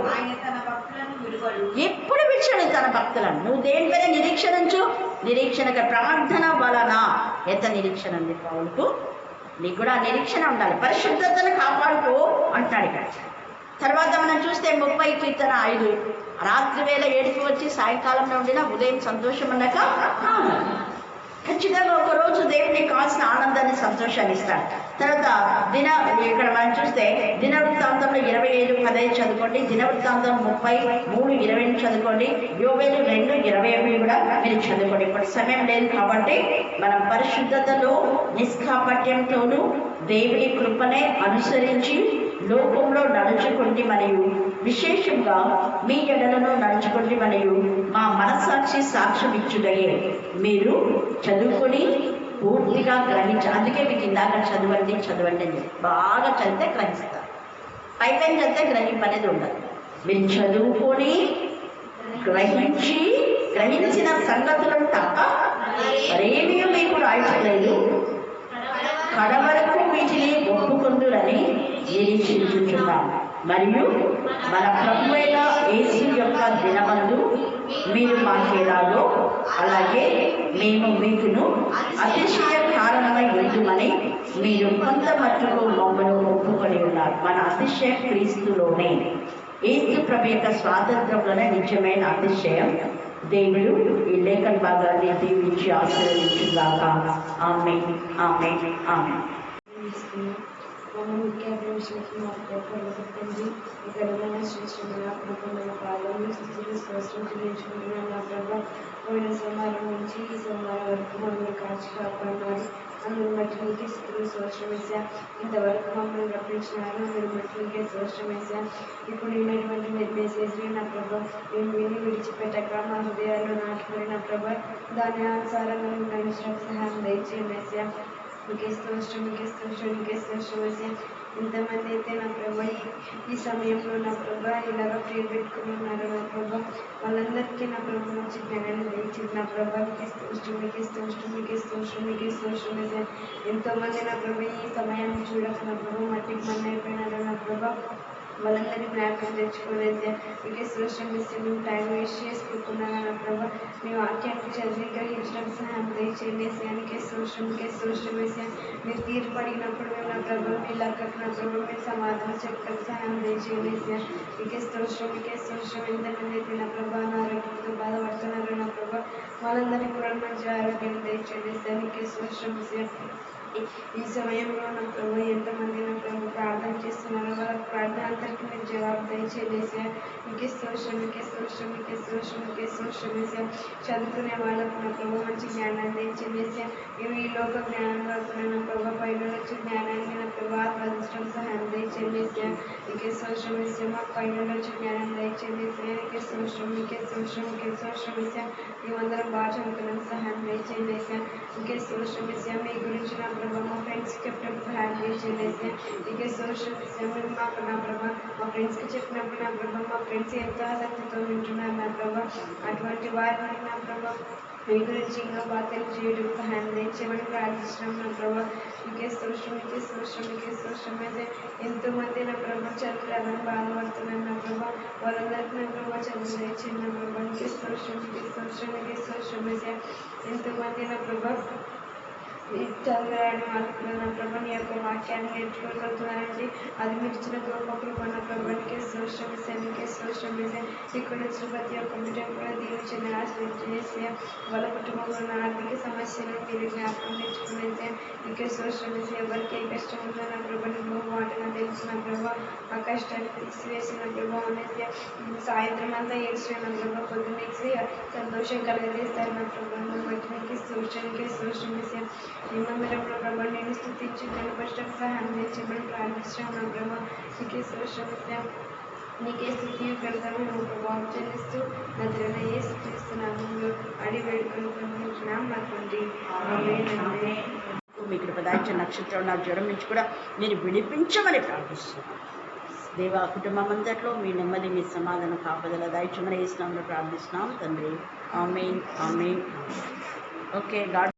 ఎప్పుడు విడిచాడు తన భక్తులను. నువ్వు దేనిపైన నిరీక్షణ ఉంచు. నిరీక్షణగా ప్రార్థన వలన ఎంత నిరీక్షణ ఉంది పౌలుకు, నీకు కూడా నిరీక్షణ ఉండాలి. పరిశుద్ధతను కాపాడుకో అంటున్నాడు ఇక్కడ. తర్వాత మనం చూస్తే 30 కీర్తన 5, రాత్రి వేళ ఏడుపు వచ్చి సాయంకాలంలో ఉండినా ఉదయం సంతోషం ఉండక. ఖచ్చితంగా ఒకరోజు దేవుడికి కావాల్సిన ఆనందాన్ని సంతోషాన్ని ఇస్తాడు. తర్వాత ఇక్కడ మనం చూస్తే దినవృత్తాంతంలో 27:15 చదువుకోండి. దినవృత్తాంతం 33:20 చదువుకోండి. యోవేలు 2:21 కూడా మీరు చదువుకోండి. ఇప్పుడు సమయం లేదు కాబట్టి మనం పరిశుద్ధతలో నిష్కాపట్యంతోనూ దేవుని కృపనే అనుసరించి లోకంలో నడుచుకుంటే మరియు విశేషంగా మీ ఎడలను నడుచుకుంటే మరియు మా మనస్సాక్షి సాక్ష్యం ఇచ్చుటయే మీరు చదువుకొని పూర్తిగా గ్రహించాలి. అందుకే మీకు ఇందాక చదవండి అని బాగా చదివితే గ్రహిస్తారు. పైపైన చదివితే గ్రహింపు అనేది ఉండదు. మీరు చదువుకొని గ్రహించిన సంగతులను తప్ప మరేమీ మీకు రాయట్లేదు. కడవరకు వీటిని ఒప్పుకొందురని నిరీక్షించుచున్నాం. మరియు మన ప్రభువైన యేసు యొక్క దినమందు మీరు మాకేలాగో అలాగే మేము మీకును అతిశయ కారణమై ఉంటుమని మీరు కొంత మట్టుకు మమ్మను ఒప్పుకొని ఉన్నారు. మన అతిశయ క్రీస్తులోనే, యేసు ప్రభు యొక్క స్వాతంత్రంలోనే నిజమైన అతిశయం. దేవుడు ఈ లేఖన భాగాన్ని దీవించి ఆశీర్వదించుగాక. ఆమేన్, ఆమేన్, ఆమేన్. ముఖ్య ఘనమైన శ్రేష్టమైన కృపమైన పాలన స్థితిని స్పష్టం చెల్లించుకుంటున్నాను. నా ప్రభావ పోయిన సోమవారం నుంచి ఈ సోమవారం వరకు మమ్మల్ని కాచి కాపాడినారు. అందరూ బట్టి మీకే స్థితిని స్వచ్ఛం వేసా. ఇంతవరకు మమ్మల్ని రప్పించినారు. అందరూ బట్టి మీకే స్వచ్ఛం వేసా. ఇప్పుడు ఉన్నటువంటి మెసేజ్ నా ప్రభావ మేము విని విడిచిపెట్టక మా హృదయాల్లో నాటుకొని నా ప్రభా దాని అనుసారంగా మేము నడిచిన సహాయం దయచేయండి ఏసయ్యా. మీకే స్తోత్రం, మీకే స్తోత్రం, మీకే స్తోత్రం ఏసయ్యా. ఇంతమంది అయితే నా ప్రభా ఈ సమయంలో నా ప్రభా ఇలాగ ప్రేర్ పెట్టుకుని ఉన్నారు నా ప్రభా, వాళ్ళందరికీ నా ప్రభా మంచి జ్ఞానాన్ని దయచేసి నా ప్రభా మీకే స్తోత్రం, మీకే స్తోత్రం, మీకే స్తోత్రం, మీకే స్తోత్రం ఏసయ్యా. ఎంతోమంది నా ప్రభా ఈ సమయాన్ని చూడక నా ప్రభా మట్టికి మన్న అయిపోయినారు నా ప్రభా, వాళ్ళందరినీ జ్ఞాపకం తెచ్చుకోలేసే మీకే స్తోత్రం ఇస్తే మేము టైం వేస్ట్ చేసుకోకున్నాను నా ప్రభా మీ వాక్యాన్ని చదివి గ్రహించడం సహాయం దయచేయండి ఏసయ్యా. మీకే స్తోత్రం, మీకే స్తోత్రం ఏసయ్యా. మీరు తీర్పు అడిగినప్పుడు మేము నా ప్రభా మీ లెక్కకు నా ప్రభా మీరు సమాధానం చెప్పడం సహాయం దయచేయండి ఏసయ్యా. మీకే స్తోత్రం, మీకే స్తోత్రం. ఎంతమంది అయితే నా ప్రభా అనారోగ్యంతో బాధపడుతున్నారు నా ప్రభా, వాళ్ళందరికీ కూడా మంచి ఆరోగ్యం దయచేయండి ఏసయ్యా. మీకే స్తోత్రం ఏసయ్యా. ఈ సమయంలో నా ప్రభు ఎంతమంది నా ప్రభు ప్రార్థన చేస్తున్నారో వాళ్ళ ప్రార్థన అంతటికీ మీరు జవాబు దయచేయండి ఏసయ్యా. మీకే స్తోత్రం, మీకే స్తోత్రం, మీకే స్తోత్రం, మీకే స్తోత్రం ఏసయ్యా. చదువుకునే వాళ్ళకు నా ప్రభు మంచి జ్ఞానాన్ని దయచేయండి ఏసయ్యా. మేము ఈ లోక జ్ఞానం కాకుండా నా ప్రభు పైన వచ్చే జ్ఞానాన్ని నా ప్రభు ఆస్వాదించడం సహాయం దయచేయండి ఏసయ్యా. మీకే స్తోత్రం ఏసయ్యా. మాకు పైన వచ్చే జ్ఞానాన్ని దయచేయండి ఏసయ్యా. మీకే స్తోత్రం, మీకే స్తోత్రం, మీకే స్తోత్రం ఏసయ్యా. మేమందరం బాగా చదువుకున్నాం సహాయం దయచేయండి ఏసయ్యా. మీకే స్తోత్రం ఏసయ్యా. మీ గురించి నా ప్రభా మా ఫ్రెండ్స్కి చెప్పడం సహాయం దయచేయండి ఏసయ్యా. మీకే స్తోత్రం ఏసయ్యా. మేము మాకు నా ప్రభా మా ఫ్రెండ్స్కి చెప్పినప్పుడు నా ప్రభా మా ఫ్రెండ్స్ ఎంతో ఆసక్తితో వింటున్నారు నా ప్రభా, అటువంటి వారిని నా ప్రభా మీ గురించి ఇంకా బాగా తెలియజేయడం సహాయం దయచేయమని ప్రార్థిస్తున్నాం నా ప్రభా. మీకే స్తోత్రం, మీకే స్తోత్రం, మీకే స్తోత్రం అయితే ఎంతోమంది నా ప్రభా చదువు రాదని బాధపడుతున్నారు నా ప్రభా, వాళ్ళందరికీ నా ప్రభా చదువు దయచేయండి నా ప్రభా. మీకే స్తోత్రం, మీకే స్తోత్రం, మీకే స్తోత్రం అయితే ఎంతోమంది నా ప్రభా చదువురాని వాళ్ళు కూడా నా ప్రభా నీ యొక్క వాక్యాన్ని నేర్చుకోగలుగుతున్నారండి. అది మీరు ఇచ్చిన గొప్ప కృప నా ప్రభానికే స్తోత్రం ఏసయ్యా. మీకే స్తోత్రం ఏసయ్యా. ఇక్కడ వచ్చిన ప్రతి ఒక్క బిడ్డను కూడా దీవించండి, ఆశీర్వదించేసి వాళ్ళ కుటుంబంలో ఉన్న ఆర్థిక సమస్యలను మీరు జ్ఞాపకం తెచ్చుకునేసే మీకే స్తోత్రం ఏసయ్యా. ఎవరికి ఏ కష్టం ఉందో నా ప్రభా నువ్వు వాటిని తెలిసిన ప్రభా ఆ కష్టాన్ని తీసివేసిన ప్రభా అనేసి సాయంత్రం అంతా ఏడ్చిన నా ప్రభా పొద్దున్నేసి సంతోషం కలగజేస్తారు నా ప్రభా. బట్టి నీకే స్తోత్రం, నీకే స్తోత్రం ఏసయ్యా. ఈ మందిరంలో ప్రభా నేను స్థుతించి కనపరచడం సహాయం చేయమని ప్రార్థిస్తున్నాం నా ప్రభా. నీకే స్తోత్రం ఏసయ్యా. నీకే స్థుతి కడతాము నువ్వు ప్రభావం చెల్లిస్తూ నదులైన యేసు క్రీస్తు నామములో అడిగి వేడుకొని పొందుతున్నాం నా తండ్రి. ఆమేన్, ఆమేన్. మీ కృప దాయిచ్చిన నక్షత్రం నా జ్వరం నుంచి కూడా మీరు విడిపించమని ప్రార్థిస్తున్నాను దేవా. కుటుంబం అంతట్లో మీ నెమ్మది మీ సమాధానం కాపదల దాయిచ్చమని యేసు నామములో ప్రార్థిస్తున్నాం తండ్రి. ఆమేన్, ఆమేన్. Okay God